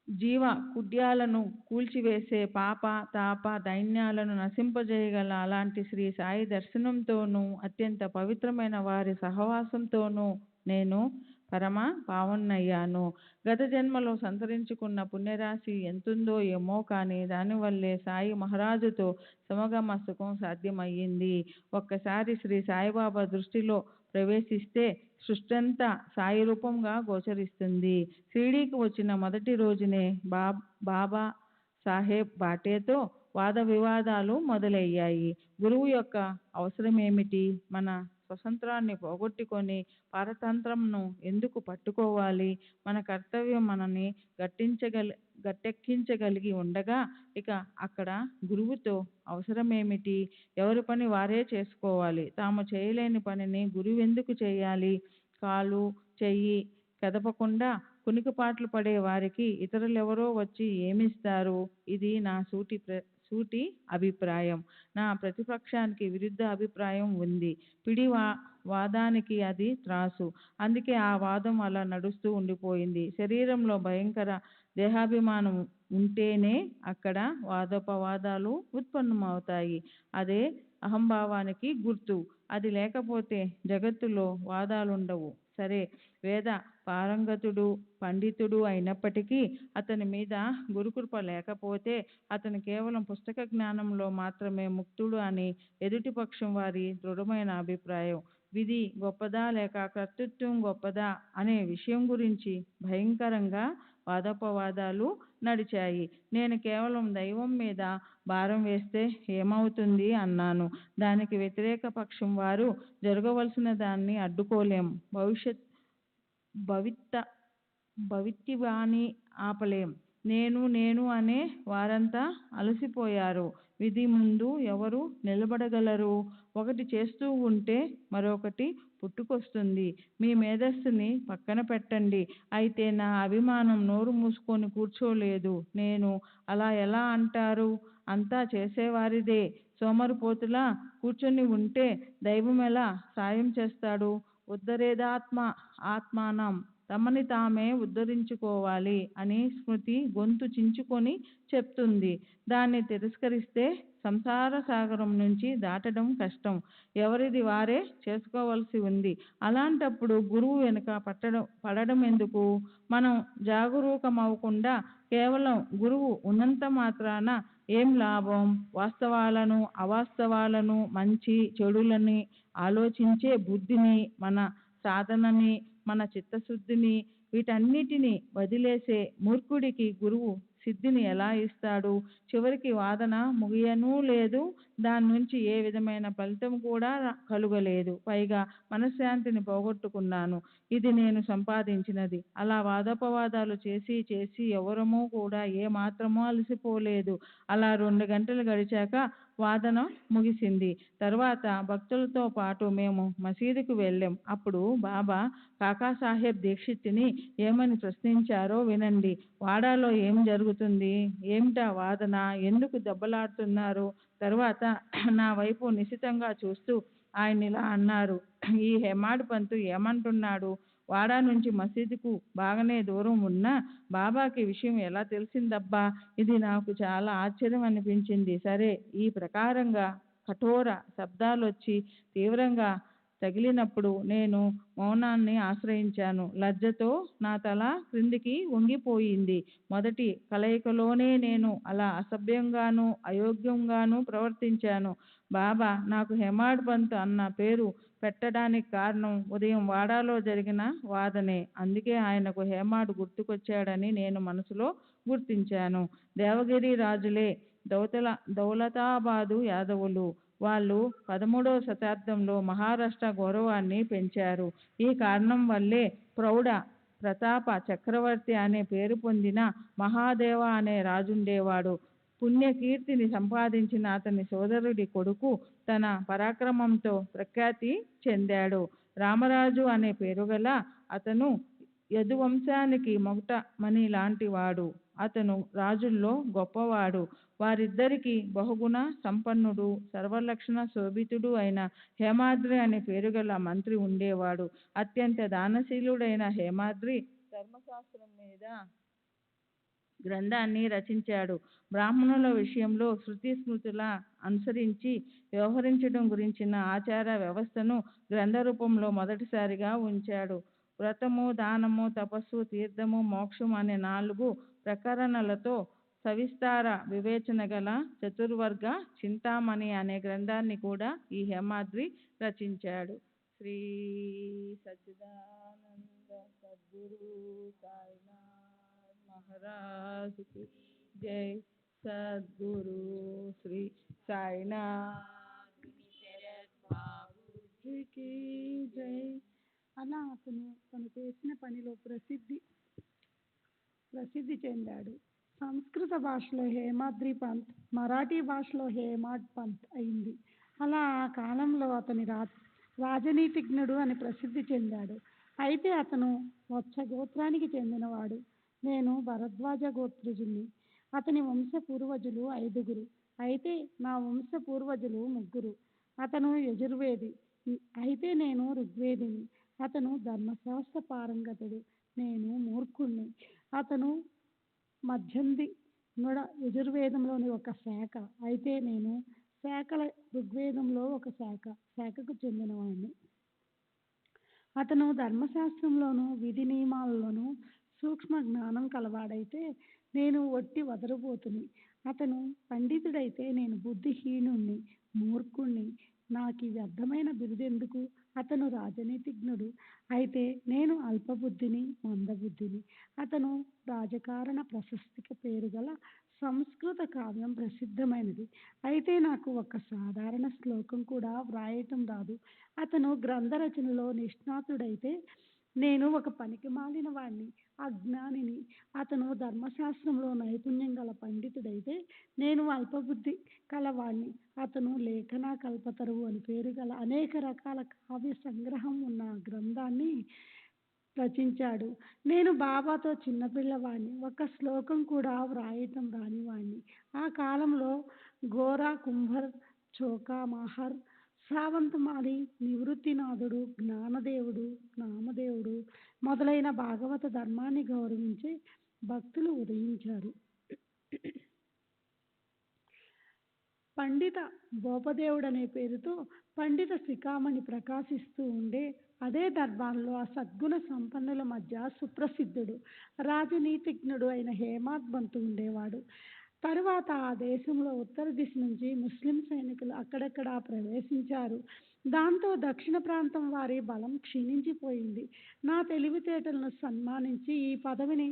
జీవ కుడ్యాలను కూల్చివేసే పాప తాప దైన్యాలను నశింపజేయగల అలాంటి శ్రీ సాయి దర్శనంతోనూ అత్యంత పవిత్రమైన వారి సహవాసంతోనూ నేను పరమ పావన్నయ్యాను. గత జన్మలో సంతరించుకున్న పుణ్యరాశి ఎంతుందో ఏమో కానీ దానివల్లే సాయి మహారాజుతో సమగమ సుఖం సాధ్యమయ్యింది. ఒక్కసారి శ్రీ సాయిబాబా దృష్టిలో ప్రవేశిస్తే సృష్టంతా సాయి రూపంగా గోచరిస్తుంది. షిరిడీకి వచ్చిన మొదటి రోజునే బాబా సాహెబ్ బాటేతో వాద వివాదాలు మొదలయ్యాయి. గురువు యొక్క అవసరం ఏమిటి? మన స్వతంత్రాన్ని పోగొట్టుకొని పరతంత్రంను ఎందుకు పట్టుకోవాలి? మన కర్తవ్యం మనని గట్టెక్కించగలిగి ఉండగా ఇక అక్కడ గురువుతో అవసరమేమిటి? ఎవరి పని వారే చేసుకోవాలి. తాము చేయలేని పనిని గురువెందుకు చేయాలి? కాలు చెయ్యి కదపకుండా కునికిపాట్లు పడే వారికి ఇతరులెవరో వచ్చి ఏమిస్తారు? ఇది నా సూటి అభిప్రాయం. నా ప్రతిపక్షానికి విరుద్ధ అభిప్రాయం ఉంది. పిడి వాదానికి అది త్రాసు. అందుకే ఆ వాదం అలా నడుస్తూ ఉండిపోయింది. శరీరంలో భయంకర దేహాభిమానం ఉంటేనే అక్కడ వాదోపవాదాలు ఉత్పన్నమవుతాయి. అదే అహంభావానికి గుర్తు. అది లేకపోతే జగత్తులో వాదాలుండవు. సరే, వేద పారంగతుడు పండితుడు అయినప్పటికీ అతని మీద గురుకృప లేకపోతే అతను కేవలం పుస్తక జ్ఞానంలో మాత్రమే ముక్తుడు అని ఎదుటిపక్షం వారి దృఢమైన అభిప్రాయం. విధి గొప్పదా లేక కర్తృత్వం గొప్పదా అనే విషయం గురించి భయంకరంగా వాదోపవాదాలు నడిచాయి. నేను కేవలం దైవం మీద భారం వేస్తే ఏమవుతుంది అన్నాను. దానికి వ్యతిరేక పక్షం వారు జరగవలసిన దాన్ని అడ్డుకోలేం, భవిత్యవాణి ఆపలేం. నేను అనే వారంతా అలసిపోయారు. విధి ముందు ఎవరు నిలబడగలరు? ఒకటి చేస్తూ ఉంటే మరొకటి పుట్టుకొస్తుంది. మీ మేధస్సుని పక్కన పెట్టండి. అయితే నా అభిమానం నోరు మూసుకొని కూర్చోలేదు. నేను అలా ఎలా అంటారు? అంతా చేసేవారిదే. సోమరిపోతులా కూర్చొని ఉంటే దైవం ఎలా సాయం చేస్తాడు? ఉద్ధరేదాత్మ ఆత్మానం, తమని తామే ఉద్ధరించుకోవాలి అని స్మృతి గొంతు చించుకొని చెప్తుంది. దాన్ని తిరస్కరిస్తే సంసార సాగరం నుంచి దాటడం కష్టం. ఎవరిది వారే చేసుకోవలసి ఉంది. అలాంటప్పుడు గురువు వెనుక పడడం ఎందుకు? మనం జాగరూకమవకుండా కేవలం గురువు ఉన్నంత మాత్రాన ఏం లాభం? వాస్తవాలను అవాస్తవాలను మంచి చెడులని ఆలోచించే బుద్ధిని, మన సాధనని, మన చిత్తశుద్ధిని వీటన్నిటినీ వదిలేసే మూర్ఖుడికి గురువు సిద్ధిని ఎలా ఇస్తాడు? చివరికి వాదన ముగియనూ లేదు. దాని నుంచి ఏ విధమైన ఫలితం కూడా కలుగలేదు. పైగా మనశ్శాంతిని పోగొట్టుకున్నాను. ఇది నేను సంపాదించినది. అలా వాదోపవాదాలు చేసి చేసి ఎవరమూ కూడా ఏ మాత్రమూ అలసిపోలేదు. అలా 2 గంటలు గడిచాక వాదన ముగిసింది. తర్వాత భక్తులతో పాటు మేము మసీదుకు వెళ్ళాం. అప్పుడు బాబా కాకాసాహెబ్ దీక్షిత్ని ఏమని ప్రశ్నించారో వినండి. వాడాలో ఏం జరుగుతుంది? ఏమిటా వాదన? ఎందుకు దెబ్బలాడుతున్నారు? తర్వాత నా వైపు నిశితంగా చూస్తూ ఆయన ఇలా అన్నారు. ఈ హెమాడ్ పంతు ఏమంటున్నాడు? వాడా నుంచి మసీదుకు బాగానే దూరం ఉన్నా బాబాకి విషయం ఎలా తెలిసిందబ్బా? ఇది నాకు చాలా ఆశ్చర్యం అనిపించింది. సరే, ఈ ప్రకారంగా కఠోర శబ్దాలొచ్చి తీవ్రంగా తగిలినప్పుడు నేను మౌనాన్ని ఆశ్రయించాను. లజ్జతో నా తల క్రిందికి వంగిపోయింది. మొదటి కలయికలోనే నేను అలా అసభ్యంగానూ అయోగ్యంగానూ ప్రవర్తించాను. బాబా నాకు హెమాడ్ పంత్ అన్న పేరు పెట్టడానికి కారణం ఉదయం వాడాలో జరిగిన వాదనే. అందుకే ఆయనకు హేమాడ్ గుర్తుకొచ్చాడని నేను మనసులో గుర్తించాను. దేవగిరి రాజులే దౌలతాబాదు యాదవులు. వాళ్ళు 13వ శతాబ్దంలో మహారాష్ట్ర గౌరవాన్ని పెంచారు. ఈ కారణం వల్లే ప్రౌఢ ప్రతాప చక్రవర్తి అనే పేరు పొందిన మహాదేవ అనే రాజుండేవాడు. పుణ్యకీర్తిని సంపాదించిన అతని సోదరుడి కొడుకు తన పరాక్రమంతో ప్రఖ్యాతి చెందాడు. రామరాజు అనే పేరుగల అతను యదువంశానికి మొదటమణి లాంటివాడు. అతను రాజుల్లో గొప్పవాడు. వారిద్దరికీ బహుగుణ సంపన్నుడు, సర్వలక్షణ శోభితుడు అయిన హేమాద్రి అనే పేరుగల మంత్రి ఉండేవాడు. అత్యంత దానశీలుడైన హేమాద్రి ధర్మశాస్త్రం మీద గ్రంథాన్ని రచించాడు. బ్రాహ్మణుల విషయంలో శృతి స్మృతుల అనుసరించి వ్యవహరించడం గురించిన ఆచార వ్యవస్థను గ్రంథ రూపంలో మొదటిసారిగా ఉంచాడు. వ్రతము, దానము, తపస్సు, తీర్థము, మోక్షం అనే 4 ప్రకరణలతో సవిస్తార వివేచన గల చతుర్వర్గ చింతామణి అనే గ్రంథాన్ని కూడా ఈ హేమాద్రి రచించాడు. శ్రీ సచ్చిదానంద సద్గురు సాయినాథ్ మహారాజ్ కి జై. సద్గురు శ్రీ సాయినాథ్ బాబూజీకి జై. అలా తను చేసిన పనిలో ప్రసిద్ధి చెందాడు. సంస్కృత భాషలో హేమాద్రి పంత్, మరాఠీ భాషలో హేమాడ్ పంత్ అయింది. అలా ఆ కాలంలో అతని రాజనీతిజ్ఞుడు అని ప్రసిద్ధి చెందాడు. అయితే అతను వత్స గోత్రానికి చెందినవాడు. నేను భరద్వాజ గోత్రజుని. అతని వంశ పూర్వజులు 5. అయితే నా వంశ పూర్వజులు 3. అతను యజుర్వేది, అయితే నేను ఋగ్వేదిని. అతను ధర్మశాస్త్ర పారంగతుడు, నేను మూర్ఖుణ్ణి. అతను మధ్యంది యజుర్వేదంలోని ఒక శాఖ, అయితే నేను శాఖల ఋగ్వేదంలో ఒక శాఖకు చెందినవాడిని. అతను ధర్మశాస్త్రంలోనూ విధి నియమాలలోనూ సూక్ష్మ జ్ఞానం కలవాడైతే నేను ఒట్టి వదరుబోతుని. అతను పండితుడైతే నేను బుద్ధిహీనుణ్ణి, మూర్ఖుణ్ణి. నాకు ఈ వ్యర్థమైన బిరుదెందుకు? అతను రాజనీతిజ్ఞుడు, అయితే నేను అల్పబుద్ధిని, మందబుద్ధిని. అతను రాజకారణ ప్రశస్తికి పేరుగల సంస్కృత కావ్యం ప్రసిద్ధమైనది, అయితే నాకు ఒక సాధారణ శ్లోకం కూడా వ్రాయటం రాదు. అతను గ్రంథ రచనలో నిష్ణాతుడైతే నేను ఒక పనికిమాలిన వాడిని, అజ్ఞానిని. అతను ధర్మశాస్త్రంలో నైపుణ్యం గల పండితుడైతే నేను అల్పబుద్ధి కలవాణ్ణి. అతను లేఖన కల్పతరువు అని పేరు గల అనేక రకాల కావ్య సంగ్రహం ఉన్న గ్రంథాన్ని రచించాడు. నేను బాబాతో చిన్నపిల్లవాడిని, ఒక శ్లోకం కూడా వ్రాయటం రానివాడిని. ఆ కాలంలో గోరా కుంభర్, చోకా మహర్, సావంతమాలి, నివృత్తినాథుడు, జ్ఞానదేవుడు, నామదేవుడు మొదలైన భాగవత ధర్మాన్ని గౌరవించే భక్తులు ఉదయించారు. పండిత భోపదేవుడు అనే పేరుతో పండిత శిఖామణి ప్రకాశిస్తూ ఉండే అదే దర్బార్లో ఆ సద్గుణ సంపన్నుల మధ్య సుప్రసిద్ధుడు రాజనీతిజ్ఞుడు అయిన హేమాద్ బంతు ఉండేవాడు. తరువాత ఆ దేశంలో ఉత్తర దిశ నుంచి ముస్లిం సైనికులు అక్కడక్కడా ప్రవేశించారు. దాంతో దక్షిణ ప్రాంతం వారి బలం క్షీణించిపోయింది. నా తెలివితేటలను సన్మానించి ఈ పదవిని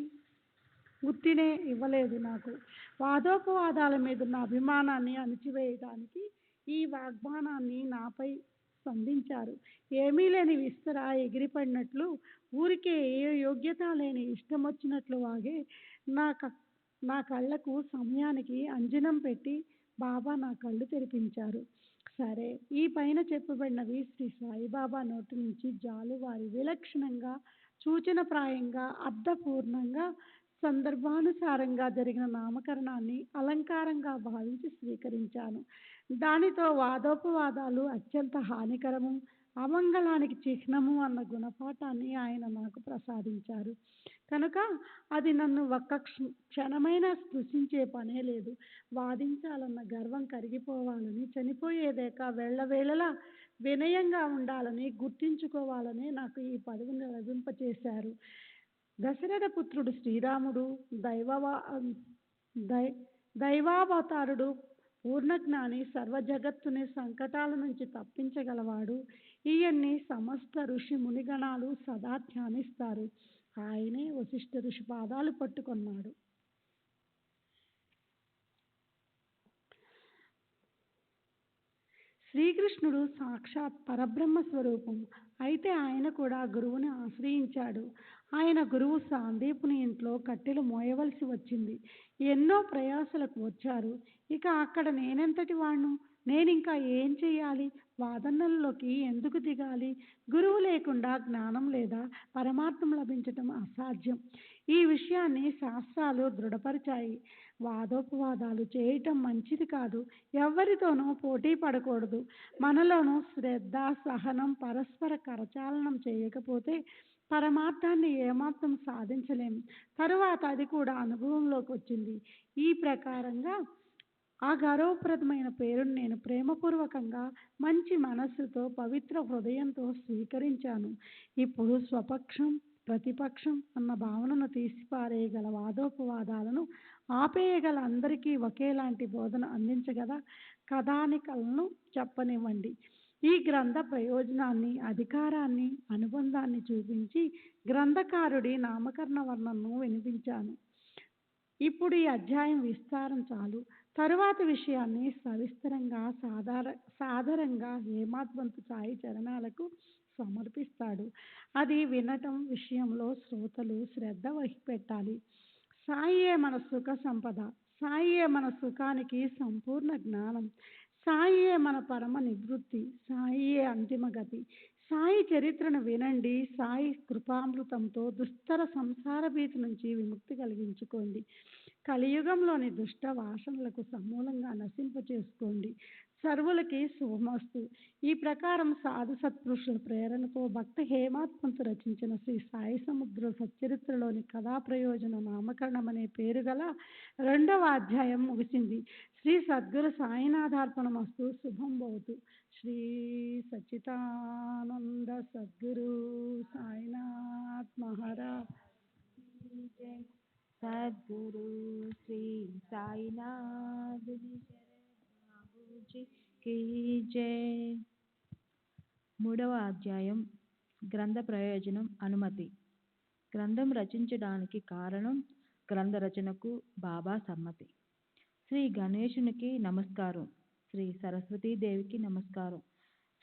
ఉత్తినే ఇవ్వలేదు. నాకు వాదోపవాదాల మీదున్న అభిమానాన్ని అణిచివేయడానికి ఈ వాగ్బాణాన్ని నాపై సంధించారు. ఏమీ లేని విస్తర ఎగిరిపడినట్లు, ఊరికే ఏ యోగ్యత లేని ఇష్టం వచ్చినట్లు వాగే నా కళ్ళకు సమయానికి అంజనం పెట్టి బాబా నా కళ్ళు తెరిపించారు. సరే, ఈ పైన చెప్పబడినవి శ్రీ సాయిబాబా నోటి నుంచి జాలువారి విలక్షణంగా, సూచనప్రాయంగా, అర్థపూర్ణంగా, సందర్భానుసారంగా జరిగిన నామకరణాన్ని అలంకారంగా భావించి స్వీకరించాను. దానితో వాదోపవాదాలు అత్యంత హానికరము, అమంగళానికి చిహ్నము అన్న గుణపాఠాన్ని ఆయన నాకు ప్రసాదించారు. కనుక అది నన్ను ఒక్క క్షణమైనా స్పృశించే పనే లేదు. వాదించాలన్న గర్వం కరిగిపోవాలని, చనిపోయేదాకా వెళ్ళవేళలా వినయంగా ఉండాలని, గుర్తించుకోవాలని నాకు ఈ పదవిని లభింపచేశారు. దశరథ పుత్రుడు శ్రీరాముడు దైవావతారుడు, పూర్ణజ్ఞాని, సర్వ జగత్తుని సంకటాల నుంచి తప్పించగలవాడు. ఈయన్ని సమస్త ఋషి మునిగణాలు సదా ధ్యానిస్తారు. ఆయనే వశిష్ఠ ఋషి పాదాలు పట్టుకున్నాడు. శ్రీకృష్ణుడు సాక్షాత్ పరబ్రహ్మ స్వరూపం, అయితే ఆయన కూడా గురువుని ఆశ్రయించాడు. ఆయన గురువు సాందీపుని ఇంట్లో కట్టెలు మోయవలసి వచ్చింది. ఎన్నో ప్రయాసలకు వచ్చారు. ఇక అక్కడ నేనెంతటి వాణ్ణు? నేనింకా ఏం చెయ్యాలి? వాదనల్లోకి ఎందుకు దిగాలి? గురువు లేకుండా జ్ఞానం లేదా పరమార్థం లభించటం అసాధ్యం. ఈ విషయాన్ని శాస్త్రాలు దృఢపరిచాయి. వాదోపవాదాలు చేయటం మంచిది కాదు. ఎవరితోనూ పోటీ పడకూడదు. మనలోనూ శ్రద్ధ, సహనం, పరస్పర కరచాలనం చేయకపోతే పరమార్థాన్ని ఏమాత్రం సాధించలేం. తరువాత అది కూడా అనుభవంలోకి వచ్చింది. ఈ ప్రకారంగా ఆ గౌరవప్రదమైన పేరును నేను ప్రేమపూర్వకంగా, మంచి మనస్సుతో, పవిత్ర హృదయంతో స్వీకరించాను. ఇప్పుడు స్వపక్షం, ప్రతిపక్షం అన్న భావనను తీసిపారేయగల, వాదోపవాదాలను ఆపేయగల, అందరికీ ఒకేలాంటి బోధన అందించగల కథానికలను చెప్పనివ్వండి. ఈ గ్రంథ ప్రయోజనాన్ని, అధికారాన్ని, అనుబంధాన్ని చూపించి గ్రంథకారుడి నామకరణ వర్ణనను వినిపించాను. ఇప్పుడు ఈ అధ్యాయం విస్తారం చాలు. తరువాత విషయాన్ని సవిస్తరంగా సాదరంగా హేమాద్వంతు సాయి చరణాలకు సమర్పిస్తాడు. అది వినటం విషయంలో శ్రోతలు శ్రద్ధ వహిపెట్టాలి. సాయియే మన సుఖ సంపద, సాయియే మన సుఖానికి సంపూర్ణ జ్ఞానం, సాయియే మన పరమ నివృత్తి, సాయియే అంతిమ గతి. సాయి చరిత్రను వినండి. సాయి కృపామృతంతో దుస్తర సంసార భీతి నుంచి విముక్తి కలిగించుకోండి. కలియుగంలోని దుష్ట వాసనలకు సమూలంగా నశింపచేసుకోండి. సర్వులకి శుభమస్తు. ఈ ప్రకారం సాధు సత్పురుషుల ప్రేరణతో భక్త హేమాత్మంతు రచించిన శ్రీ సాయి సముద్ర సచ్చరిత్రలోని కథా ప్రయోజన నామకరణం అనే పేరు గల 2వ అధ్యాయం ముగిసింది. శ్రీ సద్గురు సాయినాథార్పణమస్తు. శుభం భవతు. శ్రీ సచ్చిదానంద సద్గురు సాయినాథ్ మహారాజ్ జై సద్గురు శ్రీ సాయినాథ్ బాబూజీ కీ జై. 3వ అధ్యాయం గ్రంథ ప్రయోజనం అనుమతి. గ్రంథం రచించడానికి కారణం గ్రంథ రచనకు బాబా సమ్మతి. శ్రీ గణేశునికి నమస్కారం, శ్రీ సరస్వతీదేవికి నమస్కారం,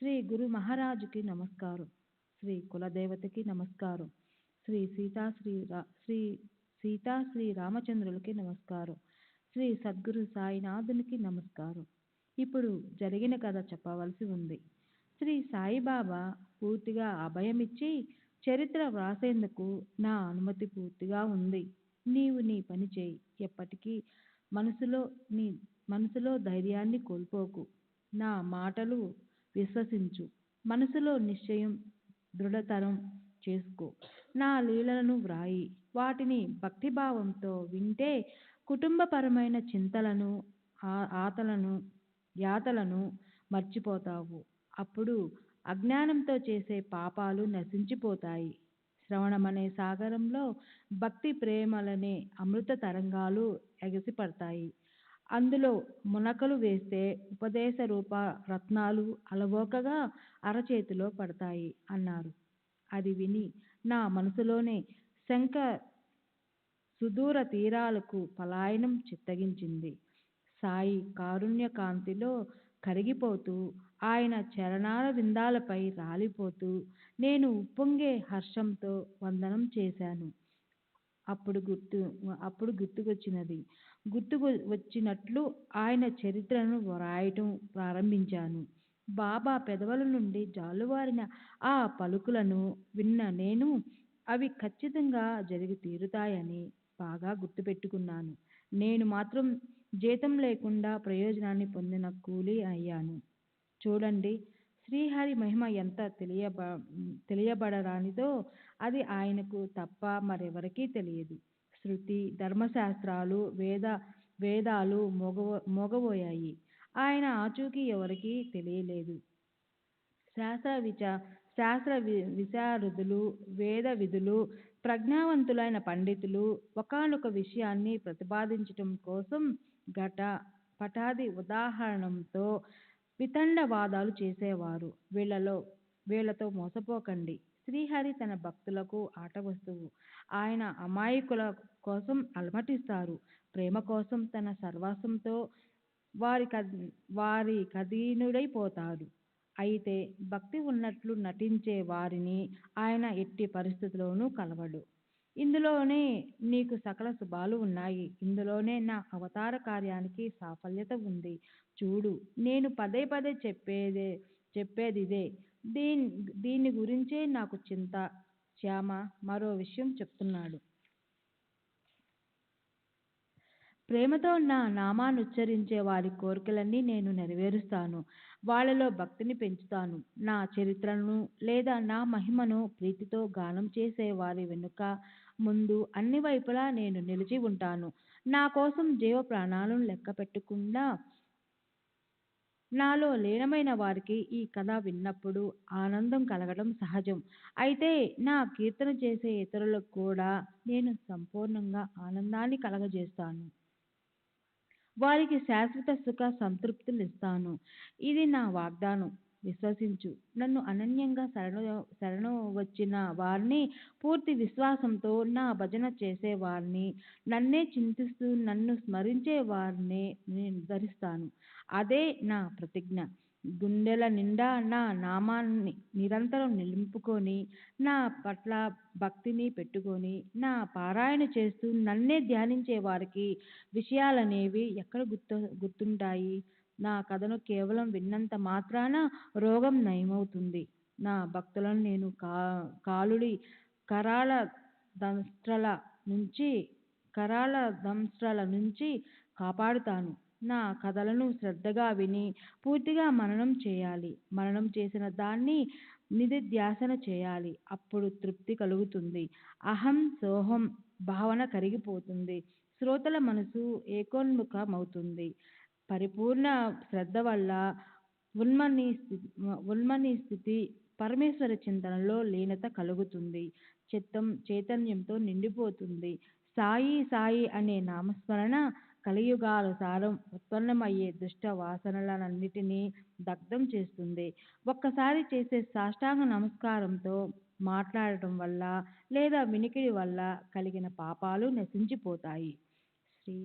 శ్రీ గురు మహారాజుకి నమస్కారం, శ్రీ కులదేవతకి నమస్కారం, శ్రీ సీతా శ్రీ రామచంద్రులకి నమస్కారం, శ్రీ సద్గురు సాయినాథునికి నమస్కారం. ఇప్పుడు జరిగిన కథ చెప్పవలసి ఉంది. శ్రీ సాయిబాబా పూర్తిగా అభయమిచ్చి చరిత్ర వ్రాసేందుకు నా అనుమతి పూర్తిగా ఉంది. నీవు నీ పని చేయి. ఎప్పటికీ మనసులో ధైర్యాన్ని కోల్పోకు. నా మాటలు విశ్వసించు. మనసులో నిశ్చయం దృఢతరం చేసుకో. నా లీలలను వ్రాయి. వాటిని భక్తిభావంతో వింటే కుటుంబపరమైన చింతలను యాతలను మర్చిపోతావు. అప్పుడు అజ్ఞానంతో చేసే పాపాలు నశించిపోతాయి. శ్రవణమనే సాగరంలో భక్తి ప్రేమలనే అమృత తరంగాలు ఎగసిపడతాయి. అందులో మునకలు వేస్తే ఉపదేశ రూప రత్నాలు అలవోకగా అరచేతిలో పడతాయి అన్నారు. అది విని నా మనసులోనే శంఖ సుదూర తీరాలకు పలాయనం చిత్తగించింది. సాయి కారుణ్య కాంతిలో కరిగిపోతూ, ఆయన చరణాల విందాలపై రాలిపోతూ నేను ఉప్పొంగే హర్షంతో వందనం చేశాను. అప్పుడు గుర్తుకు వచ్చినట్లు ఆయన చరిత్రను వ్రాయటం ప్రారంభించాను. బాబా పెదవుల నుండి జాలువారిన ఆ పలుకులను విన్న నేను అవి ఖచ్చితంగా జరిగి తీరుతాయని బాగా గుర్తుపెట్టుకున్నాను. నేను మాత్రం జీతం లేకుండా ప్రయోజనాన్ని పొందిన కూలీ అయ్యాను. చూడండి, శ్రీహరి మహిమ ఎంత తెలియబడరానిదో అది ఆయనకు తప్ప మరెవరికీ తెలియదు. శృతి ధర్మశాస్త్రాలు వేదాలు మోగబోయాయి. ఆయన ఆచూకీ ఎవరికీ తెలియలేదు. శాస్త్ర విశారదులు, వేద విధులు, ప్రజ్ఞావంతులైన పండితులు ఒకానొక విషయాన్ని ప్రతిపాదించటం కోసం పటాది ఉదాహరణంతో వితండవాదాలు చేసేవారు. వీళ్ళతో మోసపోకండి. శ్రీహరి తన భక్తులకు ఆట వస్తువు. ఆయన అమాయకుల కోసం అలమటిస్తారు. ప్రేమ కోసం తన సర్వస్వంతో వారి కదీనుడైపోతాడు. అయితే భక్తి ఉన్నట్లు నటించే వారిని ఆయన ఎట్టి పరిస్థితుల్లోనూ కలవడు. ఇందులోనే నీకు సకల శుభాలు ఉన్నాయి. ఇందులోనే నా అవతార కార్యానికి సాఫల్యత ఉంది. చూడు, నేను పదే పదే చెప్పేదిదే. దీని గురించే నాకు చింత. శ్యామ మరో విషయం చెప్తున్నాడు. ప్రేమతో నా నామాన్ని ఉచ్చరించే వారి కోరికలన్నీ నేను నెరవేరుస్తాను. వాళ్ళలో భక్తిని పెంచుతాను. నా చరిత్రను లేదా నా మహిమను ప్రీతితో గానం చేసే వారి వెనుక ముందు అన్ని వైపులా నేను నిలిచి ఉంటాను. నా కోసం జీవ ప్రాణాలను లెక్క పెట్టకుండా నాలో లీనమైన వారికి ఈ కథ విన్నప్పుడు ఆనందం కలగడం సహజం. అయితే నా కీర్తన చేసే ఇతరులకు కూడా నేను సంపూర్ణంగా ఆనందాన్ని కలగజేస్తాను. వారికి శాశ్వత సుఖ సంతృప్తులు ఇస్తాను. ఇది నా వాగ్దానం. విశ్వసించు. నన్ను అనన్యంగా శరణు వచ్చిన వారిని, పూర్తి విశ్వాసంతో నా భజన చేసేవారిని, నన్నే చింతిస్తూ నన్ను స్మరించే వారిని నేను ధరిస్తాను. అదే నా ప్రతిజ్ఞ. గుండెల నిండా నా నామాన్ని నిరంతరం నిలుపుకొని, నా పట్ల భక్తిని పెట్టుకొని, నా పారాయణ చేస్తూ నన్నే ధ్యానించే వారికి విషయాలనేవి ఎక్కడ గుర్తుంటాయి? నా కథను కేవలం విన్నంత మాత్రాన రోగం నయమవుతుంది. నా భక్తులను నేను కాలుడి కరాల దంస్ట్రల నుంచి కాపాడుతాను. నా కథలను శ్రద్ధగా విని పూర్తిగా మననం చేయాలి. మననం చేసిన దాన్ని నిధిధ్యాసన చేయాలి. అప్పుడు తృప్తి కలుగుతుంది. అహం సోహం భావన కరిగిపోతుంది. శ్రోతల మనసు ఏకోన్ముఖమవుతుంది. పరిపూర్ణ శ్రద్ధ వల్ల ఉన్మని స్థితి, పరమేశ్వర చింతనలో లీనత కలుగుతుంది. చిత్తం చైతన్యంతో నిండిపోతుంది. సాయి సాయి అనే నామస్మరణ కలియుగాల సారం ఉత్పన్నమయ్యే దుష్ట వాసనలన్నిటినీ దగ్ధం చేస్తుంది. ఒక్కసారి చేసే సాష్టాంగ నమస్కారంతో మాట్లాడటం వల్ల లేదా వినికిడి వల్ల కలిగిన పాపాలు నశించిపోతాయి. శ్రీ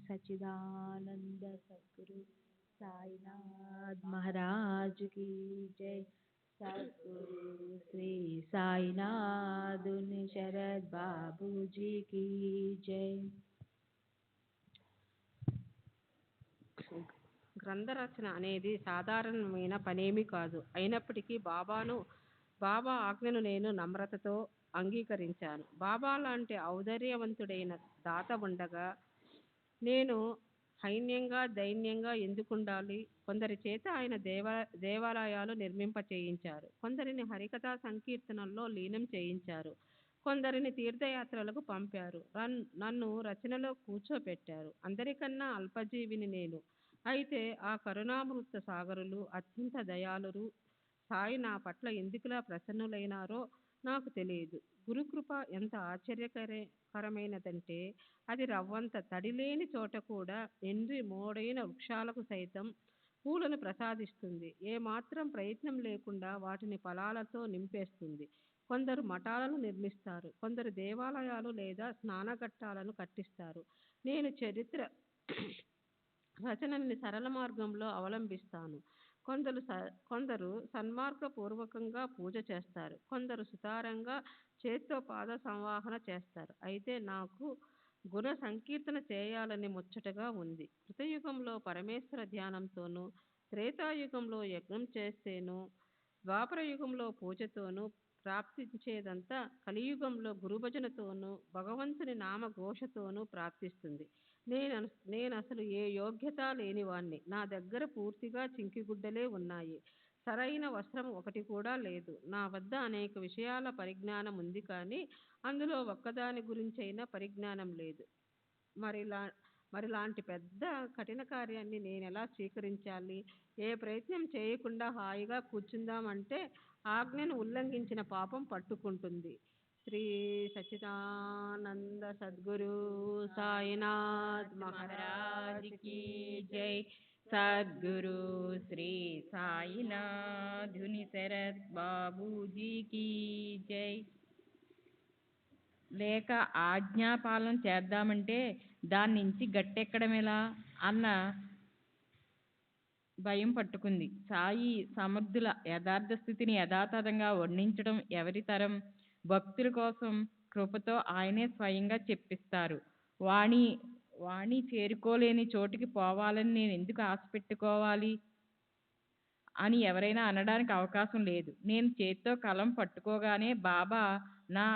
సచ్చిదానంద సద్గురు సాయినాథ్ మహారాజ్ की जय। सद्गुरु श्री साईनाथ शरद बाबू जी की जय। గ్రంథ రచన అనేది సాధారణమైన పనేమీ కాదు. అయినప్పటికీ బాబా ఆజ్ఞను నేను నమ్రతతో అంగీకరించాను. బాబా లాంటి ఔదార్యవంతుడైన దాత ఉండగా నేను హైన్యంగా దైన్యంగా ఎందుకుండాలి? కొందరి చేత ఆయన దేవాలయాలు నిర్మింప చేయించారు. కొందరిని హరికథా సంకీర్తనల్లో లీనం చేయించారు. కొందరిని తీర్థయాత్రలకు పంపారు. నన్ను రచనలో కూర్చోపెట్టారు. అందరికన్నా అల్పజీవిని నేను. అయితే ఆ కరుణామృత సాగరులు, అత్యంత దయాళులు సాయి నా పట్ల ఎందుకులా ప్రసన్నులైనారో నాకు తెలియదు. గురుకృప ఎంత ఆశ్చర్యకరమైనదంటే అది రవ్వంత తడిలేని చోట కూడా ఎండి మోడైన వృక్షాలకు సైతం పూలను ప్రసాదిస్తుంది. ఏమాత్రం ప్రయత్నం లేకుండా వాటిని ఫలాలతో నింపేస్తుంది. కొందరు మఠాలను నిర్మిస్తారు. కొందరు దేవాలయాలు లేదా స్నానఘట్టాలను కట్టిస్తారు. నేను చరిత్ర రచనని సరళ మార్గంలో అవలంబిస్తాను. కొందరు సన్మార్గపూర్వకంగా పూజ చేస్తారు. కొందరు సుతారంగా చేత్తో పాద సంవాహన చేస్తారు. అయితే నాకు గుణ సంకీర్తన చేయాలని ముచ్చటగా ఉంది. కృతయుగంలో పరమేశ్వర ధ్యానంతోనూ, త్రేతాయుగంలో యజ్ఞం చేస్తేనూ, ద్వాపరయుగంలో పూజతోనూ ప్రాప్తించేదంతా కలియుగంలో గురుభజనతోనూ, భగవంతుని నామఘోషతోనూ ప్రాప్తిస్తుంది. నేనసలు ఏ యోగ్యత లేనివాణ్ణి. నా దగ్గర పూర్తిగా చింకిగుడ్డలే ఉన్నాయి. సరైన వస్త్రం ఒకటి కూడా లేదు. నా వద్ద అనేక విషయాల పరిజ్ఞానం ఉంది, కానీ అందులో ఒక్కదాని గురించైనా పరిజ్ఞానం లేదు. మరిలాంటి పెద్ద కఠిన కార్యాన్ని నేనెలా స్వీకరించాలి? ఏ ప్రయత్నం చేయకుండా హాయిగా కూర్చుందామంటే ఆజ్ఞను ఉల్లంఘించిన పాపం పట్టుకుంటుంది. శ్రీ సచ్చిదానంద సద్గురు సాయినాథ్ మహారాజ్ की जय। सद्गुरु श्री साईनाथ शरद बाबूजी की जय। లేక ఆజ్ఞాపాలన చేద్దామంటే దాని నుంచి గట్టెక్కడమేలా అన్న భయం పట్టుకుంది. సాయి సమర్థుల యథార్థ స్థితిని యథాతథంగా వర్ణించడం ఎవరి తరం? భక్తుల కోసం కృపతో ఆయనే స్వయంగా చెప్పిస్తారు. వాణి చేరుకోలేని చోటికి పోవాలని నేను ఎందుకు ఆశ పెట్టుకోవాలి అని ఎవరైనా అనడానికి అవకాశం లేదు. నేను చేత్తో కలం పట్టుకోగానే బాబా నా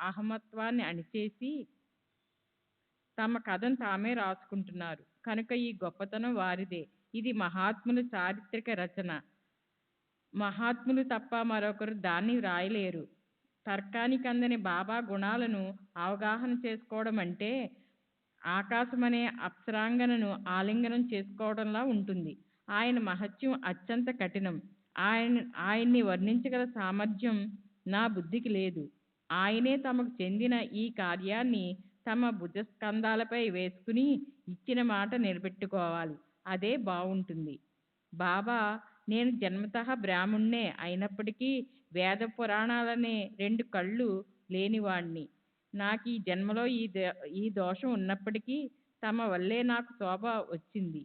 అహమత్వాన్ని అణిచేసి తమ కథను తామే రాసుకుంటున్నారు. కనుక ఈ గొప్పతనం వారిదే. ఇది మహాత్ముల చారిత్రక రచన. మహాత్ములు తప్ప మరొకరు దాన్ని వ్రాయలేరు. తర్కానికి అందని బాబా గుణాలను అవగాహన చేసుకోవడం అంటే ఆకాశమనే అప్సరాంగనను ఆలింగనం చేసుకోవడంలా ఉంటుంది. ఆయన మహత్యం అత్యంత కఠినం. ఆయన్ని వర్ణించగల సామర్థ్యం నా బుద్ధికి లేదు. ఆయనే తమకు చెందిన ఈ కార్యాన్ని తమ భుజస్కంధాలపై వేసుకుని ఇచ్చిన మాట నిలబెట్టుకోవాలి. అదే బావుంటుంది. బాబా నేను జన్మతః బ్రాహ్మణ్ణే అయినప్పటికీ వేద పురాణాలనే 2 కళ్ళు లేనివాణ్ణి. నాకు ఈ జన్మలో ఈ దోషం ఉన్నప్పటికీ తమ వల్లే నాకు శోభ వచ్చింది.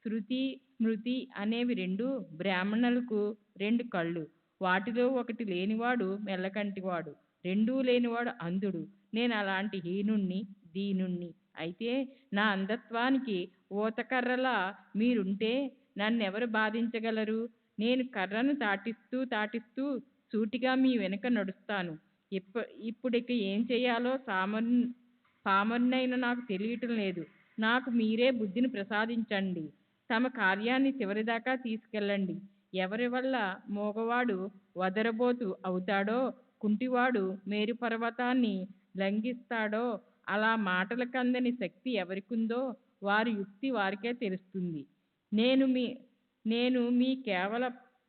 శృతి స్మృతి అనేవి 2 బ్రాహ్మణులకు 2 కళ్ళు. వాటిలో ఒకటి లేనివాడు మెల్లకంటివాడు, 2 లేనివాడు అంధుడు. నేను అలాంటి హీనుణ్ణి, దీనుణ్ణి. అయితే నా అంధత్వానికి ఊతకర్రలా మీరుంటే నన్నెవరు బాధించగలరు? నేను కర్రను తాటిస్తూ సూటిగా మీ వెనుక నడుస్తాను. ఇప్పుడిక ఏం చేయాలో పామరునైన నాకు తెలియటం లేదు. నాకు మీరే బుద్ధిని ప్రసాదించండి. తమ కార్యాన్ని చివరిదాకా తీసుకెళ్ళండి. ఎవరి వల్ల మూగవాడు వదరబోతు అవుతాడో, కుంటివాడు మేరు పర్వతాన్ని లంఘిస్తాడో, అలా మాటలకందని శక్తి ఎవరికుందో వారి యుక్తి వారికే తెలుస్తుంది. నేను మీ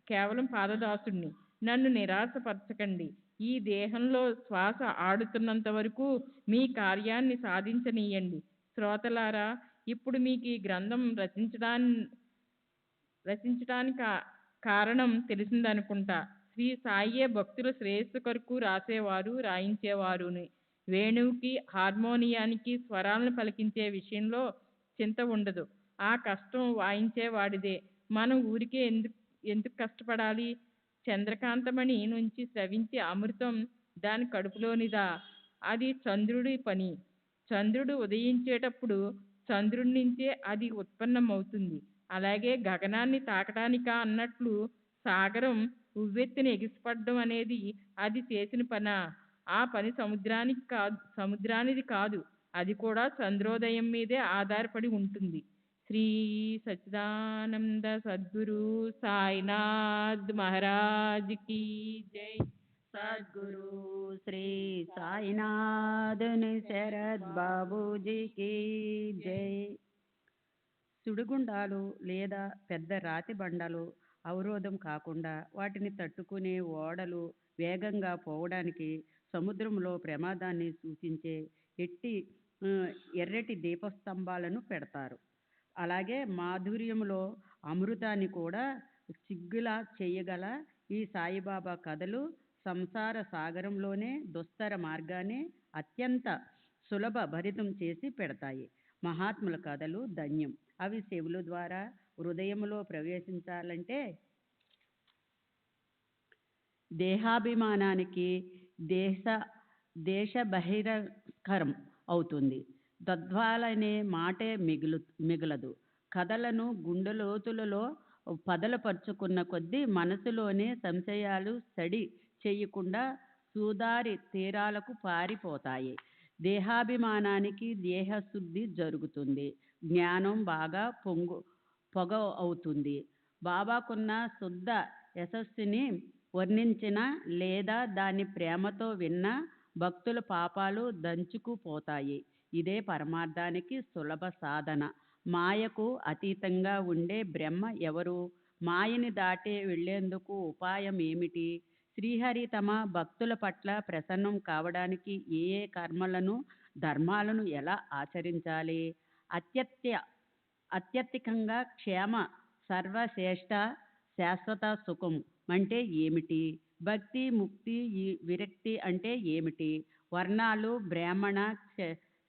కేవలం పాదదాసుణ్ణి. నన్ను నిరాశపరచకండి. ఈ దేహంలో శ్వాస ఆడుతున్నంత వరకు మీ కార్యాన్ని సాధించనీయండి. శ్రోతలారా, ఇప్పుడు మీకు ఈ గ్రంథం రచించడానికి కారణం తెలిసిందనుకుంటా. శ్రీ సాయియే భక్తుల శ్రేయస్సు కొరకు రాసేవారు, రాయించేవారుని. వేణువుకి, హార్మోనియానికి స్వరాలను పలికించే విషయంలో చింత ఉండదు. ఆ కష్టం వాయించేవాడిదే. మనం ఊరికే ఎందుకు కష్టపడాలి? చంద్రకాంతమణి నుంచి స్రవించే అమృతం దాని కడుపులోనిదా? అది చంద్రుడి పని. చంద్రుడు ఉదయించేటప్పుడు చంద్రుడి నుంచే అది ఉత్పన్నమవుతుంది. అలాగే గగనాన్ని తాకటానికా అన్నట్లు సాగరం ఉవ్వెత్తున ఎగిసిపడడం అనేది అది చేసిన పనా? ఆ పని సముద్రానిది కాదు. అది కూడా చంద్రోదయం మీదే ఆధారపడి ఉంటుంది. శ్రీ సచ్చిదానంద సద్గురు సాయినాథ్ మహారాజ్ की जय. सद्गुरु श्री साईनाथ शरद बाबूजी की जय. సుడిగుండాలు లేదా పెద్ద రాతి బండలు అవరోధం కాకుండా వాటిని తట్టుకునే ఓడలు వేగంగా పోవడానికి సముద్రంలో ప్రమాదాన్ని సూచించే ఎర్రటి దీపస్తంభాలను పెడతారు. అలాగే మాధుర్యంలో అమృతాన్ని కూడా చిగ్గులా చేయగల ఈ సాయిబాబా కథలు సంసార సాగరంలోనే దుస్తర మార్గాన్ని అత్యంత సులభ భరితం చేసి పెడతాయి. మహాత్ముల కథలు ధన్యం. అవి చెవుల ద్వారా హృదయంలో ప్రవేశించాలంటే దేహాభిమానానికి దేశ బహిష్కరం అవుతుంది. తద్వాలనే మాటే మిగులదు. కథలను గుండెలోతులలో పదలపరుచుకున్న కొద్దీ మనసులోని సంశయాలు సడి చేయకుండా సూదారి తీరాలకు పారిపోతాయి. దేహాభిమానానికి దేహశుద్ధి జరుగుతుంది. జ్ఞానం బాగా పొగ అవుతుంది. బాబాకున్న శుద్ధ యశస్సుని వర్ణించిన లేదా దాన్ని ప్రేమతో విన్న భక్తుల పాపాలు దంచుకుపోతాయి. ఇదే పరమార్థానికి సులభ సాధన. మాయకు అతీతంగా ఉండే బ్రహ్మ ఎవరు? మాయని దాటి వెళ్లేందుకు ఉపాయం ఏమిటి? శ్రీహరి తమ భక్తుల పట్ల ప్రసన్నం కావడానికి ఏ కర్మలను, ధర్మాలను ఎలా ఆచరించాలి? అత్యధికంగా క్షేమ, సర్వశ్రేష్ఠ, శాశ్వత సుఖం అంటే ఏమిటి? భక్తి, ముక్తి, విరక్తి అంటే ఏమిటి? వర్ణాలు, బ్రాహ్మణ,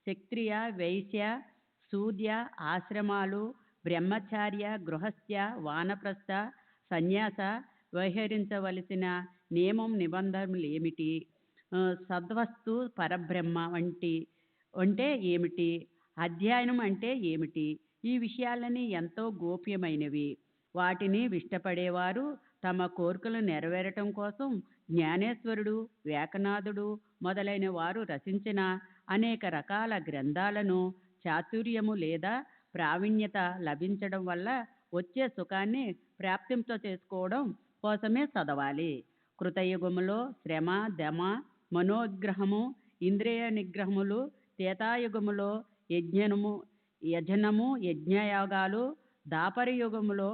క్షత్రియ, వైశ్య, శూద్ర ఆశ్రమాలు, బ్రహ్మచార్య, గృహస్థ్య, వానప్రస్థ, సన్యాస వ్యవహరించవలసిన నియమం నిబంధనలు ఏమిటి? సద్వస్తు పరబ్రహ్మ అంటే ఏమిటి? అధ్యయనం అంటే ఏమిటి? ఈ విషయాలన్నీ ఎంతో గోప్యమైనవి. వాటిని ఇష్టపడేవారు తమ కోరికలు నెరవేరటం కోసం జ్ఞానేశ్వరుడు, వేకనాథుడు మొదలైన వారు రచించిన అనేక రకాల గ్రంథాలను చాతుర్యము లేదా ప్రావీణ్యత లభించడం వల్ల వచ్చే సుఖాన్ని ప్రాప్తింప చేసుకోవడం కోసమే చదవాలి. కృతయుగములో శ్రమ, దమ, మనోగ్రహము, ఇంద్రియ నిగ్రహములు, త్రేతాయుగములో యజనము, యజ్ఞయాగాలు, దాపరయుగములో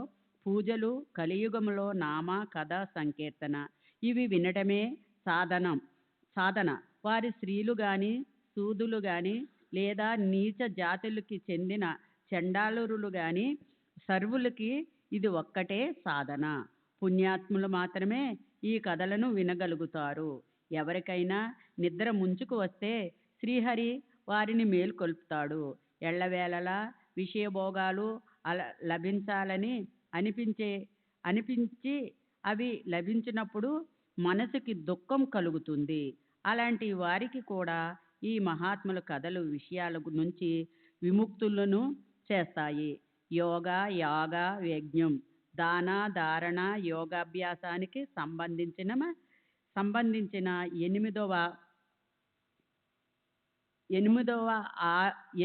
పూజలు, కలియుగములో నామ, కథ, సంకీర్తన. ఇవి వినటమే సాధన. వారి స్త్రీలు గాని, సూదులు గాని, లేదా నీచ జాతులకి చెందిన చండాలురులు గాని సర్వులకి ఇది ఒక్కటే సాధన. పుణ్యాత్ములు మాత్రమే ఈ కథలను వినగలుగుతారు. ఎవరికైనా నిద్ర ముంచుకు వస్తే శ్రీహరి వారిని మేల్కొల్పుతాడు. ఎల్లవేళలా విషయభోగాలు లభించాలని అనిపించి అవి లభించినప్పుడు మనసుకి దుఃఖం కలుగుతుంది. అలాంటి వారికి కూడా ఈ మహాత్ముల కథలు విషయాల నుంచి విముక్తులను చేస్తాయి. యోగా, యాగ, యజ్ఞం, దాన, ధారణ, యోగాభ్యాసానికి సంబంధించిన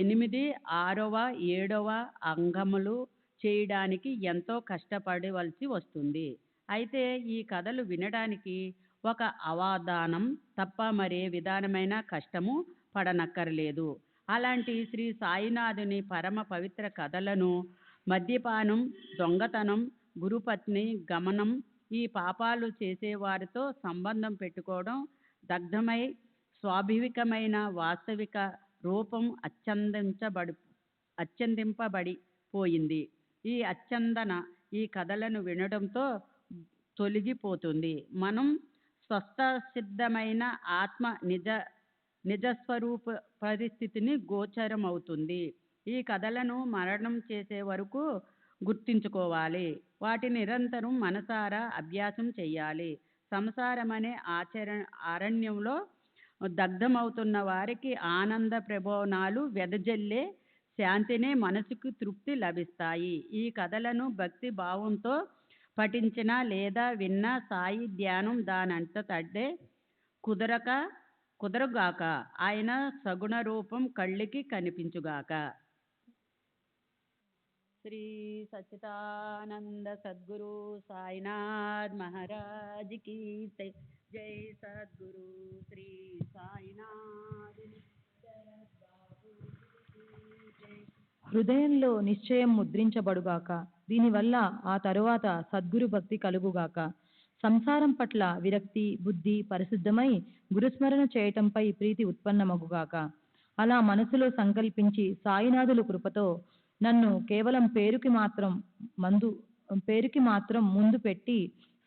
ఎనిమిది, 6వ, 7వ అంగములు చేయడానికి ఎంతో కష్టపడవలసి వస్తుంది. అయితే ఈ కథలు వినడానికి ఒక అవధానం తప్ప మరే విధానమైన కష్టము పడనక్కర్లేదు. అలాంటి శ్రీ సాయినాథుని పరమ పవిత్ర కథలను మద్యపానం, దొంగతనం, గురుపత్ని గమనం, ఈ పాపాలు చేసేవారితో సంబంధం పెట్టుకోవడం దగ్ధమై స్వాభావికమైన వాస్తవిక రూపం అత్యందింపబడిపోయింది. ఈ అత్యందన ఈ కథలను వినడంతో తొలగిపోతుంది. మనం స్వస్థసిద్ధమైన ఆత్మ నిజస్వరూప పరిస్థితిని గోచరమవుతుంది. ఈ కథలను మరణం చేసే వరకు గుర్తుంచుకోవాలి. వాటిని నిరంతరం మనసారా అభ్యాసం చేయాలి. సంసారమనే అరణ్యంలో దగ్ధమవుతున్న వారికి ఆనంద ప్రభోనాలు వెదజల్లే శాంతినే మనసుకు తృప్తి లభిస్తాయి. ఈ కథలను భక్తి భావంతో పఠించిన లేదా విన్న సాయి ధ్యానం దానంతటదే కుదరగాక. ఆయన సగుణ రూపం కళ్ళకి కనిపించుగాక. శ్రీ సచ్చిదానంద సద్గురు సాయినాథ్ మహారాజ్ की జై. సద్గురు శ్రీ సాయినాథ్. హృదయంలో నిశ్చయం ముద్రించబడుగాక. దీనివల్ల ఆ తరువాత సద్గురు భక్తి కలుగుగాక. సంసారం పట్ల విరక్తి బుద్ధి పరిశుద్ధమై గురుస్మరణ చేయటంపై ప్రీతి ఉత్పన్నమగుగాక. అలా మనసులో సంకల్పించి సాయినాథుల కృపతో నన్ను కేవలం పేరుకి మాత్రం ముందు పెట్టి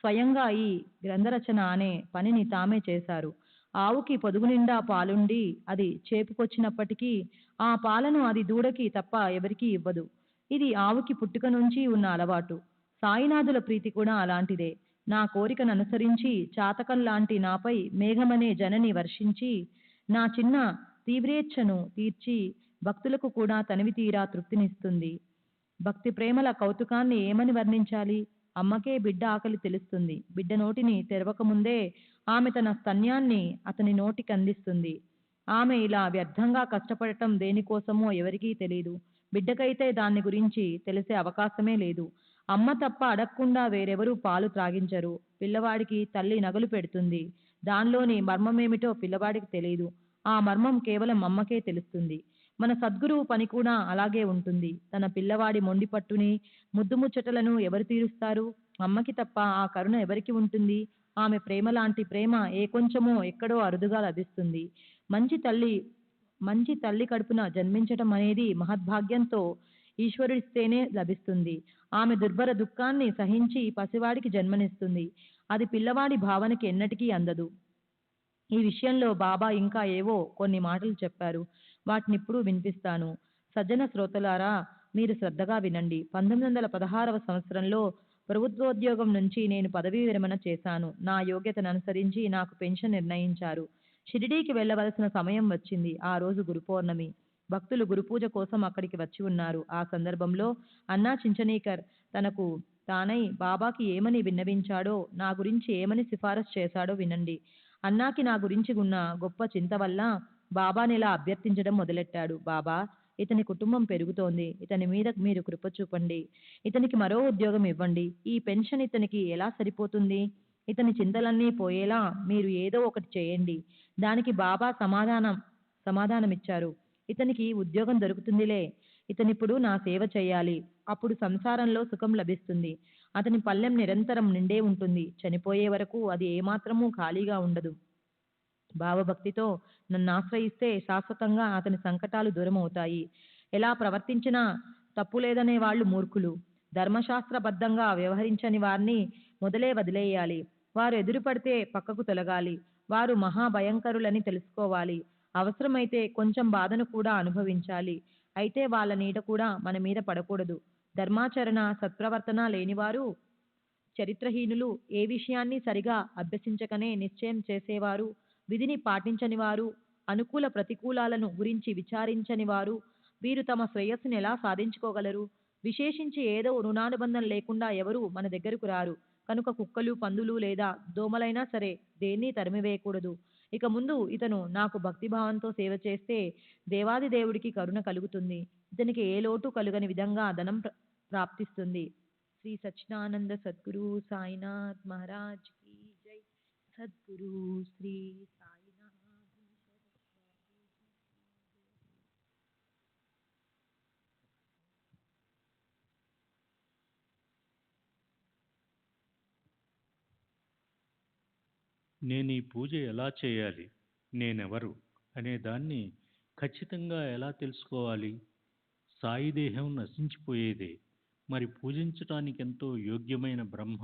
స్వయంగా ఈ గ్రంథరచన అనే పనిని తామే చేశారు. ఆవుకి పొదుగు నిండా పాలుండి అది చేపుకొచ్చినప్పటికీ ఆ పాలను అది దూడకి తప్ప ఎవరికీ ఇవ్వదు. ఇది ఆవుకి పుట్టుక నుంచి ఉన్న అలవాటు. సాయినాథుల ప్రీతి కూడా అలాంటిదే. నా కోరికను అనుసరించి చాతకం లాంటి నాపై మేఘమనే జనని వర్షించి నా చిన్న తీవ్రేచ్ఛను తీర్చి భక్తులకు కూడా తనివి తీరా తృప్తినిస్తుంది. భక్తి ప్రేమల కౌతుకాన్ని ఏమని వర్ణించాలి? అమ్మకే బిడ్డ ఆకలి తెలుస్తుంది. బిడ్డ నోటిని తెరవకముందే ఆమె తన స్తన్యాన్ని అతని నోటికి అందిస్తుంది. ఆమె ఇలా వ్యర్థంగా కష్టపడటం దేనికోసమో ఎవరికీ తెలీదు. బిడ్డకైతే దాన్ని గురించి తెలిసే అవకాశమే లేదు. అమ్మ తప్ప అడగకుండా వేరెవరూ పాలు త్రాగించరు. పిల్లవాడికి తల్లి నగలు పెడుతుంది. దానిలోని మర్మమేమిటో పిల్లవాడికి తెలియదు. ఆ మర్మం కేవలం అమ్మకే తెలుస్తుంది. మన సద్గురువు పని కూడా అలాగే ఉంటుంది. తన పిల్లవాడి మొండి పట్టుని ముద్దు ముచ్చటలను ఎవరు తీరుస్తారు? అమ్మకి తప్ప ఆ కరుణ ఎవరికి ఉంటుంది? ఆమె ప్రేమ లాంటి ప్రేమ ఏ కొంచెమో ఎక్కడో అరుదుగా లభిస్తుంది. మంచి తల్లి కడుపున జన్మించటం అనేది మహద్భాగ్యంతో ఈశ్వరుడిస్తేనే లభిస్తుంది. ఆమె దుర్భర దుఃఖాన్ని సహించి పసివాడికి జన్మనిస్తుంది. అది పిల్లవాడి భావనకి ఎన్నటికీ అందదు. ఈ విషయంలో బాబా ఇంకా ఏవో కొన్ని మాటలు చెప్పారు. వాటినిప్పుడు వినిపిస్తాను. సజ్జన శ్రోతలారా, మీరు శ్రద్ధగా వినండి. 1916వ సంవత్సరంలో ప్రభుత్వోద్యోగం నుంచి నేను పదవీ విరమణ చేశాను. నా యోగ్యతను అనుసరించి నాకు పెన్షన్ నిర్ణయించారు. షిరిడీకి వెళ్ళవలసిన సమయం వచ్చింది. ఆ రోజు గురు పౌర్ణమి. భక్తులు గురుపూజ కోసం అక్కడికి వచ్చి ఉన్నారు. ఆ సందర్భంలో అన్నా చించనీకర్ తనకు తానై బాబాకి ఏమని విన్నవించాడో, నా గురించి ఏమని సిఫారసు చేశాడో వినండి. అన్నాకి నా గురించి ఉన్న గొప్ప చింత వల్ల బాబానిలా అభ్యర్థించడం మొదలెట్టాడు. బాబా, ఇతని కుటుంబం పెరుగుతోంది. ఇతని మీద మీరు కృప చూపండి. ఇతనికి మరో ఉద్యోగం ఇవ్వండి. ఈ పెన్షన్ ఇతనికి ఎలా సరిపోతుంది? ఇతని చింతలన్నీ పోయేలా మీరు ఏదో ఒకటి చేయండి. దానికి బాబా సమాధానమిచ్చారు. ఇతనికి ఉద్యోగం దొరుకుతుందిలే. ఇతనిప్పుడు నా సేవ చేయాలి. అప్పుడు సంసారంలో సుఖం లభిస్తుంది. అతని పళ్ళెం నిరంతరం నిండే ఉంటుంది. చనిపోయే వరకు అది ఏమాత్రమూ ఖాళీగా ఉండదు. భావభక్తితో నన్ను ఆశ్రయిస్తే శాశ్వతంగా అతని సంకటాలు దూరమవుతాయి. ఎలా ప్రవర్తించినా తప్పులేదనే వాళ్ళు మూర్ఖులు. ధర్మశాస్త్రబద్ధంగా వ్యవహరించని వారిని మొదలే వదిలేయాలి. వారు ఎదురుపడితే పక్కకు తొలగాలి. వారు మహాభయంకరులని తెలుసుకోవాలి. అవసరమైతే కొంచెం బాధను కూడా అనుభవించాలి. అయితే వాళ్ళ నీడ కూడా మన మీద పడకూడదు. ధర్మాచరణ సత్ప్రవర్తన లేనివారు, చరిత్రహీనులు, ఏ విషయాన్ని సరిగా అభ్యసించకనే నిశ్చయం చేసేవారు, విధిని పాటించని వారు, అనుకూల ప్రతికూలాలను గురించి విచారించని వారు, వీరు తమ శ్రేయస్సును ఎలా సాధించుకోగలరు? విశేషించి ఏదో రుణానుబంధం లేకుండా ఎవరు మన దగ్గరకు రారు. కనుక కుక్కలు, పందులు లేదా దోమలైనా సరే దేన్ని తరిమివేయకూడదు. ఇక ముందు ఇతను నాకు భక్తిభావంతో సేవ చేస్తే దేవాది దేవుడికి కరుణ కలుగుతుంది. ఇతనికి ఏ లోటు కలుగని విధంగా ధనం ప్రాప్తిస్తుంది. శ్రీ సచ్చిదానంద సద్గురు సాయినాథ్ మహారాజ్ కి జై. సద్గురు శ్రీ సాయినాథ్. నేను ఈ పూజ ఎలా చేయాలి, నేనెవరు అనే దాన్ని ఖచ్చితంగా ఎలా తెలుసుకోవాలి? సాయి దేహం నశించిపోయేదే, మరి పూజించటానికి ఎంతో యోగ్యమైన బ్రహ్మ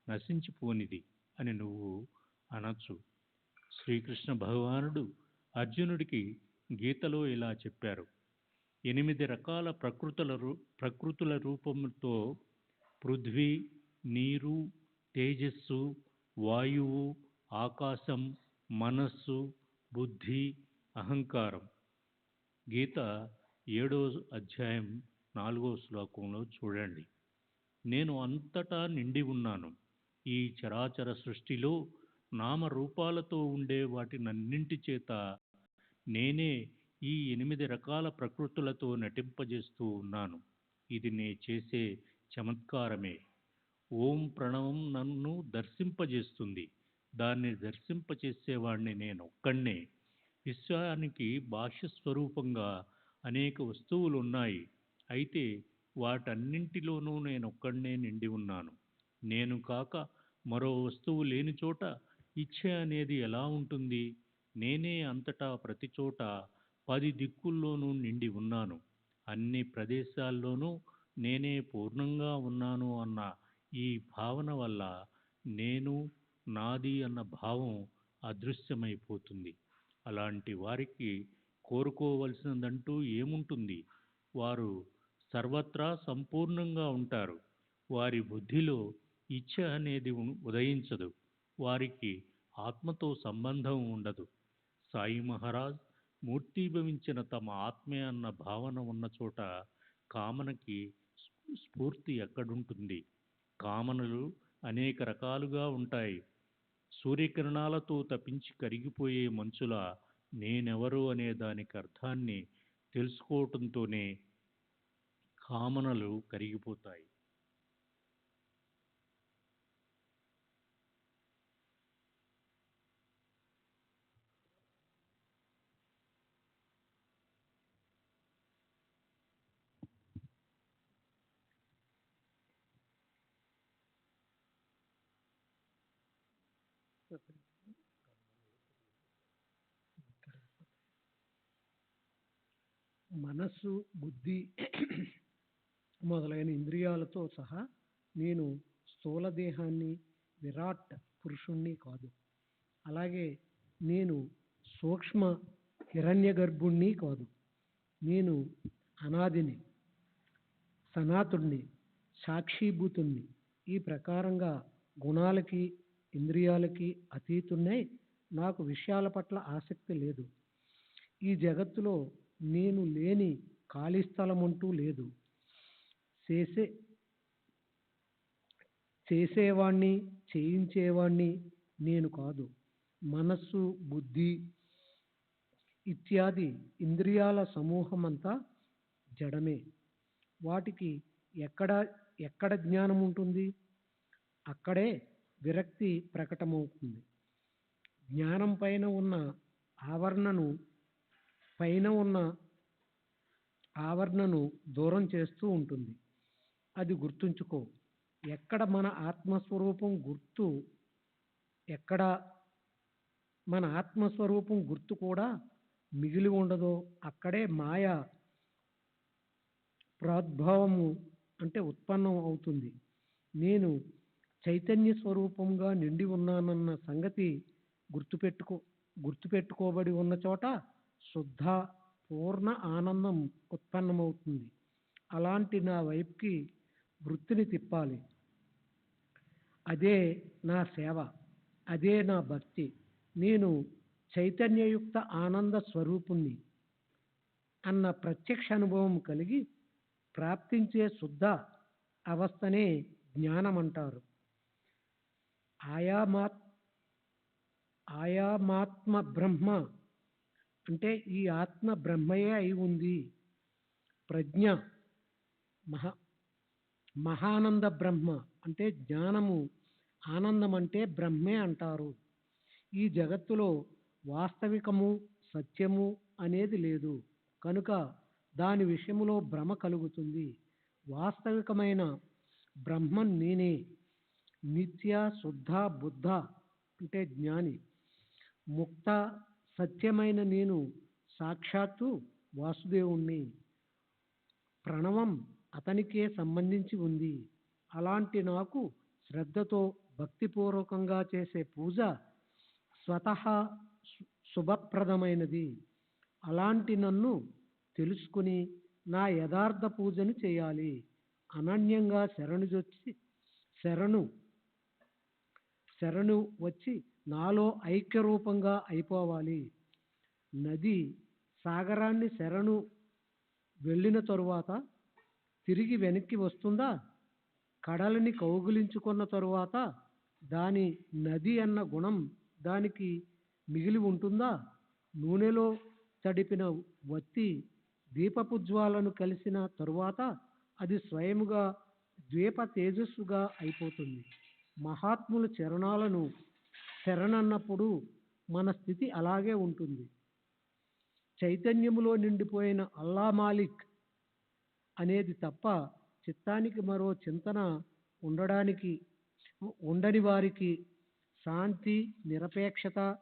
నశించిపోనిది అని నువ్వు అనొచ్చు. శ్రీకృష్ణ భగవానుడు అర్జునుడికి గీతలో ఇలా చెప్పారు: 8 రకాల ప్రకృతుల రూపంతో పృథ్వీ, నీరు, తేజస్సు, వాయువు, ఆకాశం, మనస్సు, బుద్ధి, అహంకారం. గీత 7వ అధ్యాయం 4వ శ్లోకంలో చూడండి. నేను అంతటా నిండి ఉన్నాను. ఈ చరాచర సృష్టిలో నామరూపాలతో ఉండే వాటినన్నింటి చేత నేనే ఈ 8 రకాల ప్రకృతులతో నటింపజేస్తూ ఉన్నాను. ఇది నే చేసే చమత్కారమే. ఓం ప్రణవం నన్ను దర్శింపజేస్తుంది. దాన్ని దర్శింపచేసేవాణ్ణి నేనొక్కడే. విశ్వానికి బాహ్య స్వరూపంగా అనేక వస్తువులు ఉన్నాయి. అయితే వాటన్నింటిలోనూ నేనొక్కడే నిండి ఉన్నాను. నేను కాక మరో వస్తువు లేని చోట ఇచ్ఛ అనేది ఎలా ఉంటుంది? నేనే అంతటా ప్రతి చోట 10 దిక్కుల్లోనూ నిండి ఉన్నాను. అన్ని ప్రదేశాల్లోనూ నేనే పూర్ణంగా ఉన్నాను అన్న ఈ భావన వల్ల నేను, నాది అన్న భావం అదృశ్యమైపోతుంది. అలాంటి వారికి కోరుకోవలసినదంటూ ఏముంటుంది? వారు సర్వత్రా సంపూర్ణంగా ఉంటారు. వారి బుద్ధిలో ఇచ్ఛ అనేది ఉదయించదు. వారికి ఆత్మతో సంబంధం ఉండదు. సాయి మహారాజ్ మూర్తీభవించిన తమ ఆత్మే అన్న భావన ఉన్న చోట కామనకి స్ఫూర్తి ఎక్కడుంటుంది? కామనలు అనేక రకాలుగా ఉంటాయి. సూర్యకిరణాలతో తపించి కరిగిపోయే మంచులా నేనెవరు అనే దానికి అర్థాన్ని తెలుసుకోవటంతోనే కామనలు కరిగిపోతాయి. మనస్సు, బుద్ధి మొదలైన ఇంద్రియాలతో సహా నేను స్థూల దేహాన్ని, విరాట్ పురుషుణ్ణి కాదు. అలాగే నేను సూక్ష్మ హిరణ్య గర్భుణ్ణి కాదు. నేను అనాదిని, సనాతుణ్ణి, సాక్షిభూతుణ్ణి. ఈ ప్రకారంగా గుణాలకి, ఇంద్రియాలకి అతీతున్నై నాకు విషయాల పట్ల ఆసక్తి లేదు. ఈ జగత్తులో నేను లేని ఖాళీ స్థలం అంటూ లేదు. చేసేవాణ్ణి, చేయించేవాణ్ణి నేను కాదు. మనస్సు, బుద్ధి ఇత్యాది ఇంద్రియాల సమూహమంతా జడమే. వాటికి ఎక్కడ జ్ఞానం ఉంటుంది? అక్కడే విరక్తి ప్రకటమవుతుంది. జ్ఞానం పైన ఉన్న ఆవరణను దూరం చేస్తూ ఉంటుంది. అది గుర్తుంచుకో. ఎక్కడ మన ఆత్మస్వరూపం గుర్తు కూడా మిగిలి ఉండదో అక్కడే మాయ ప్రాద్భావము అంటే ఉత్పన్నం అవుతుంది. నేను చైతన్య స్వరూపంగా నిండి ఉన్నానన్న సంగతి గుర్తుపెట్టుకోబడి ఉన్న చోట శుద్ధ పూర్ణ ఆనందం ఉత్పన్నమవుతుంది. అలాంటి నా వైపుకి వృత్తిని తిప్పాలి. అదే నా సేవ, అదే నా భక్తి. నేను చైతన్యయుక్త ఆనంద స్వరూపుణ్ణి అన్న ప్రత్యక్ష అనుభవం కలిగి ప్రాప్తించే శుద్ధ అవస్థనే జ్ఞానం అంటారు. ఆయామాత్మ బ్రహ్మ అంటే ఈ ఆత్మ బ్రహ్మయే అయి ఉంది. ప్రజ్ఞ మహానంద బ్రహ్మ అంటే జ్ఞానము, ఆనందం అంటే బ్రహ్మే అంటారు. ఈ జగత్తులో వాస్తవికము సత్యము అనేది లేదు కనుక దాని విషయములో భ్రమ కలుగుతుంది. వాస్తవికమైన బ్రహ్మం నేనే. నిత్య శుద్ధ బుద్ధ అంటే జ్ఞాని. ముక్త సత్యమైన నేను సాక్షాత్తు వాసుదేవుణ్ణి. ప్రణవం అతనికే సంబంధించి ఉంది. అలాంటి నాకు శ్రద్ధతో భక్తిపూర్వకంగా చేసే పూజ స్వతహా శుభప్రదమైనది. అలాంటి నన్ను తెలుసుకుని నా యథార్థ పూజను చేయాలి. అనన్యంగా శరణు వచ్చి నాలో ఐక్యరూపంగా అయిపోవాలి. నది సాగరాన్ని శరణు వెళ్ళిన తరువాత తిరిగి వెనక్కి వస్తుందా? కడలిని కౌగిలించుకున్న తరువాత దాని నది అన్న గుణం దానికి మిగిలి ఉంటుందా? నూనెలో తడిపిన వత్తి దీపపు జ్వాలను కలిసిన తరువాత అది స్వయముగా ద్వీప తేజస్సుగా అయిపోతుంది. మహాత్ముల చరణాలను శరణన్నప్పుడు మన స్థితి అలాగే ఉంటుంది. చైతన్యములో నిండిపోయిన అల్లా మాలిక్ అనేది తప్ప చిత్తానికి మరో చింతన ఉండని వారికి శాంతి, నిరపేక్షత,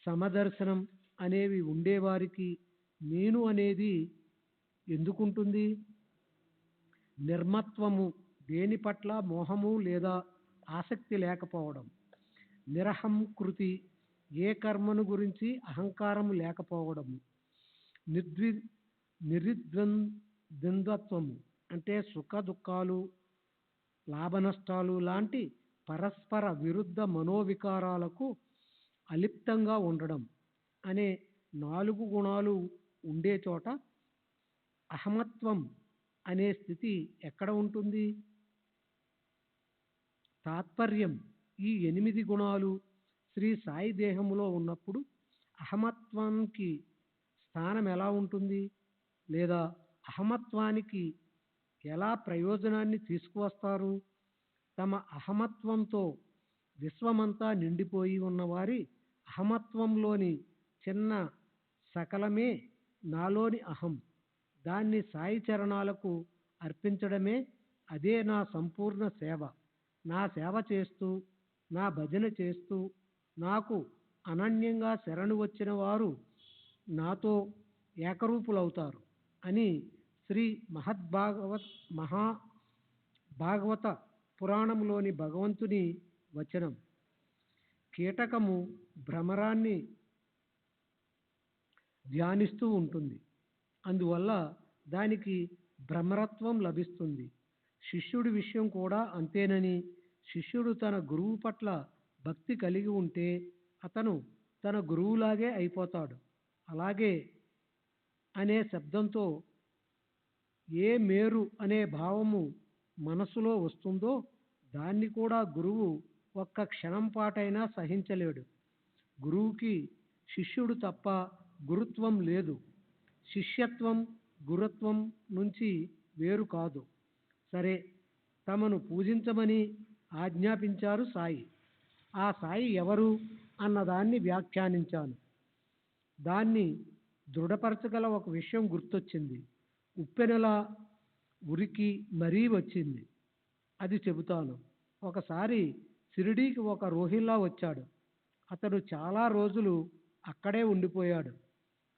సమదర్శనం అనేవి ఉండేవారికి నేను అనేది ఎందుకుంటుంది? నిర్మత్వము, దేని పట్ల మోహము లేదా ఆసక్తి లేకపోవడం. నిరహంకృతి, ఏ కర్మను గురించి అహంకారము లేకపోవడము. నిరిద్వంద్వత్వము అంటే సుఖ దుఃఖాలు, లాభనష్టాలు లాంటి పరస్పర విరుద్ధ మనోవికారాలకు అలిప్తంగా ఉండడం అనే 4 గుణాలు ఉండే చోట అహమత్వం అనే స్థితి ఎక్కడ ఉంటుంది? తాత్పర్యం, ఈ 8 గుణాలు శ్రీ సాయి దేహములో ఉన్నప్పుడు అహమత్వానికి స్థానం ఎలా ఉంటుంది? లేదా అహమత్వానికి ఎలా ప్రయోజనాన్ని తీసుకువస్తారు? తమ అహమత్వంతో విశ్వమంతా నిండిపోయి ఉన్నవారి అహమత్వంలోని చిన్న సకలమే నాలోని అహం. దాన్ని సాయి చరణాలకు అర్పించడమే అదే నా సంపూర్ణ సేవ. నా సేవ చేస్తూ, నా భజన చేస్తూ నాకు అనన్యంగా శరణు వచ్చిన వారు నాతో ఏకరూపులవుతారు అని శ్రీ మహాభాగవత పురాణంలోని భగవంతుని వచనం. కీటకము భ్రమరాన్ని ధ్యానిస్తూ ఉంటుంది. అందువల్ల దానికి భ్రమరత్వం లభిస్తుంది. శిష్యుడి విషయం కూడా అంతేనని, శిష్యుడు తన గురువు పట్ల భక్తి కలిగి ఉంటే అతను తన గురువులాగే అయిపోతాడు. అలాగే అనే శబ్దంతో ఏ మేరు అనే భావము మనసులో వస్తుందో దాన్ని కూడా గురువు ఒక్క క్షణం పాటైనా సహించలేడు. గురువుకి శిష్యుడు తప్ప గురుత్వం లేదు. శిష్యత్వం గురుత్వం నుంచి వేరు కాదు. సరే, తమను పూజించమని ఆజ్ఞాపించారు సాయి. ఆ సాయి ఎవరు అన్నదాన్ని వ్యాఖ్యానించాను. దాన్ని దృఢపరచగల ఒక విషయం గుర్తొచ్చింది. ఉప్పెనలా ఉరికి మరీ వచ్చింది. అది చెబుతాను. ఒకసారి షిరిడీకి ఒక రోహిల్లా వచ్చాడు. అతడు చాలా రోజులు అక్కడే ఉండిపోయాడు.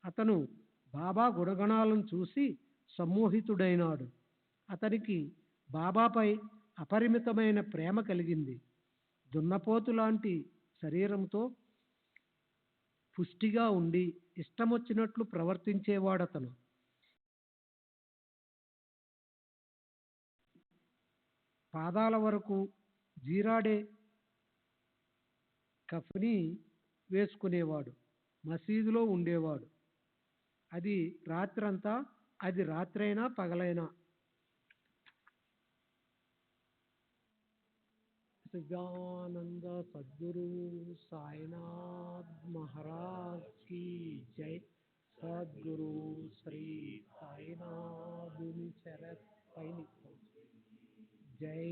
అతను బాబా గుణగణాలను చూసి సమ్మోహితుడైనాడు. అతనికి బాబాపై అపరిమితమైన ప్రేమ కలిగింది. దున్నపోతు లాంటి శరీరంతో పుష్టిగా ఉండి ఇష్టమొచ్చినట్లు ప్రవర్తించేవాడతను. పాదాల వరకు జీరాడే కఫ్ని వేసుకునేవాడు. మసీదులో ఉండేవాడు. అది రాత్రైనా పగలైనా. శివానంద సద్గురు సాయినాథ్ మహారాజ్ की जय. సద్గురు శ్రీ సాయినాథుని శరత్ పైని జై.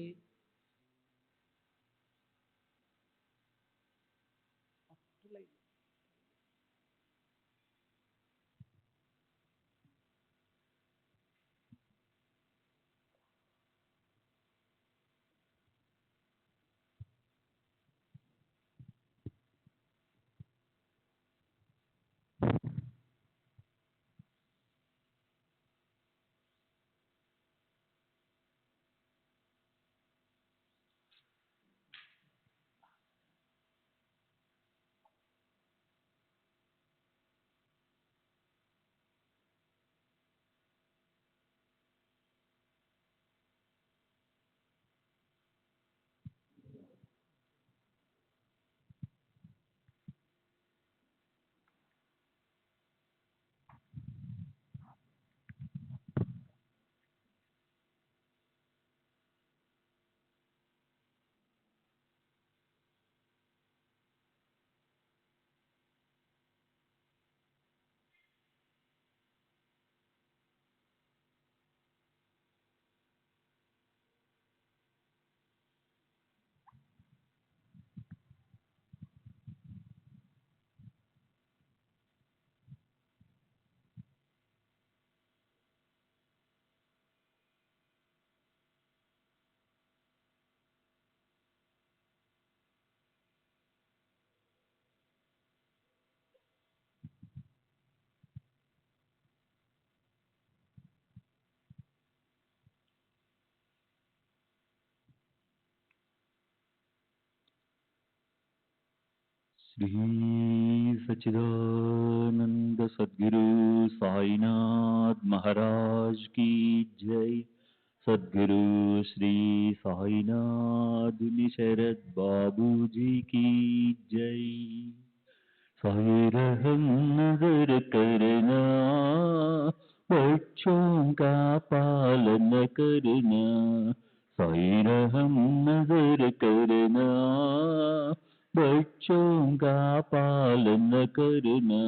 श्री सच्चिदानंद सद्गुरु साईनाथ महाराज की जय. सद्गुरु श्री साईनाथ शरद बाबू जी की जय. साई रहम नजर करना, बच्चों का पालन करना. साई रहम नजर करना, बच्चों का पालन करना.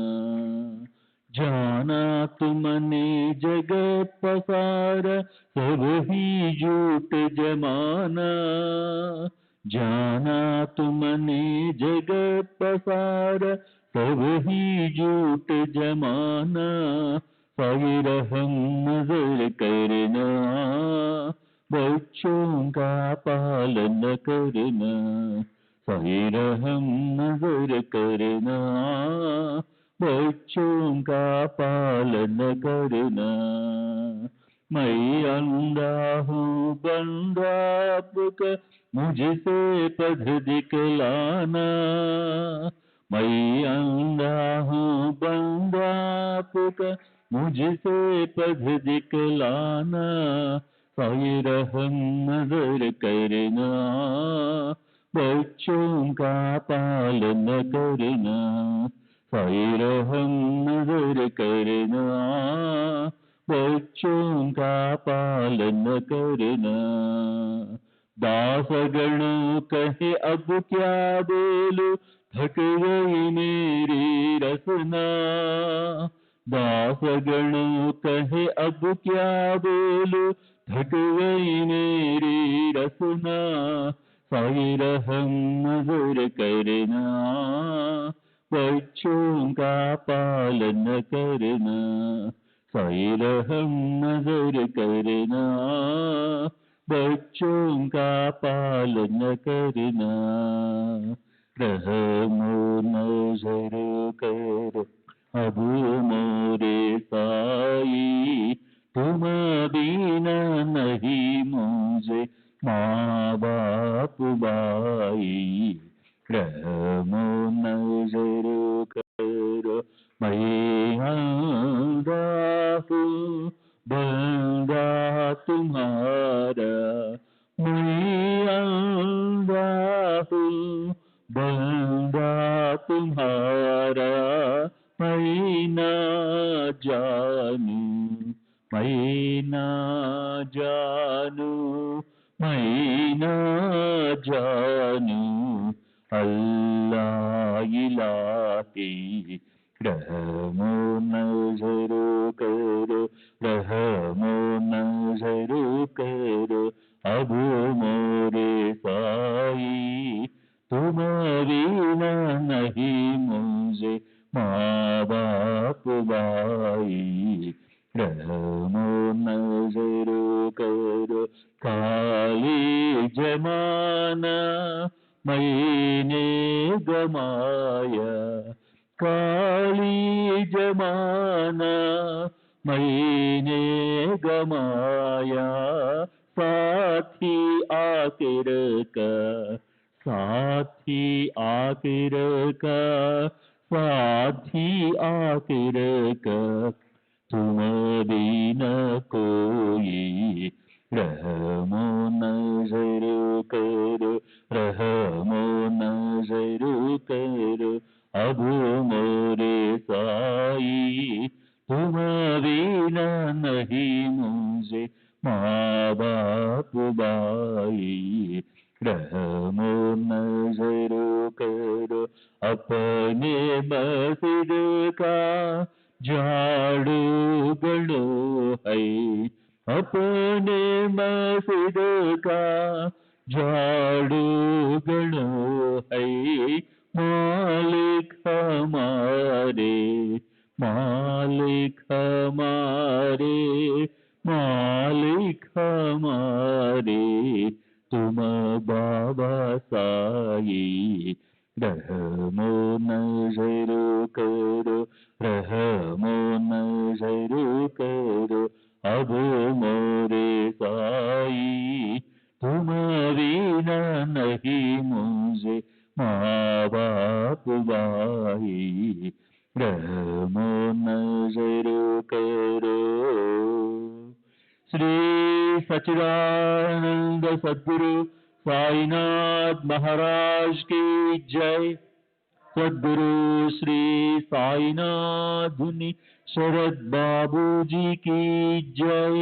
जाना तुमने जगत पसारा, सब ही झूठ जमाना. जाना तुमने जगत पसारा, सब ही झूठ जमाना. साई रहम नजर करना, बच्चों का पालन करना. साई रहम नजर करना, बच्चों का पालन करना. मैं अंधा हूँ बंदा आपका, मुझसे पथ दिखलाना. मैं अंधा हूँ बंदा आपका, मुझसे पथ दिखलाना. साई रहम नजर करना, बच्चों का पालन करना. साई रहम नजर करना, बच्चों का पालन करना. दासगण कहे अब क्या बोलूं, थक गई मेरी रसना. दासगण कहे अब क्या बोलूं, थक गई मेरी रसना. साई रहम नजर करना, बच्चों का पालन करना. साई रहम नजर करना, बच्चों का पालन करना. रहम नजर कर अब मोरे साई, तुम बिना नहीं मुझ माँ बाप भाई रहमो नजर करो मैं अंधा हूँ बंदा तुम्हारा मैं अंधा हूँ बंदा तुम्हारा मैं ना जानू मैं ना जानू मैं ना जानू अल्लाह इलाही रहमो नजर करो रहमो नजर करो अब मोरे साई तुम बिना नहीं मुझे माँ बाप भाई रहमो नजर करो काली जमाना मैंने गमाया काली जमाना मैंने गमाया साथी आखिर का साथी आखिर का साथी आखिर का तुम बिना कोई रहमो नजर करो रहमो नजर करो अब मोरे साई तुम बिना नहीं मुझे माँ बाप भाई रहमो नजर करो अपने मस्जिद का झाड़ू गड़ो है अपने मस्जिद का झाड़ू गड़ो है मालिक हमारे मालिक हमारे मालिक हमारे तुम बाबा साई रहमो नजर करो रहमो नजर करो अब मोरे साई तुम बिना नहीं मुझे माँ बाप भाई रहमो नजर करो। श्री सच्चिदानंद सद्गुरु साईनाथ महाराज की जय। सद्गुरु श्री साईनाथ धुनी शरद बाबू जी की जय।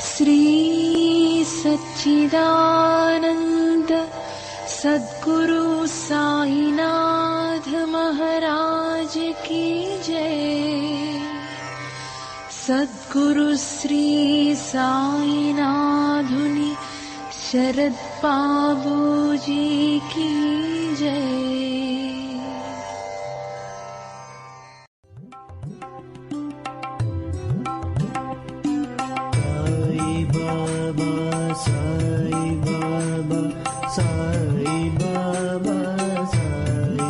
श्री सच्चिदानंद सद्गुरु साईनाथ महाराज की जय। सद्गुरु श्री साईनाथुनि शरद बाबू जी की जय। साई बाबा साई बाबा साई बाबा साई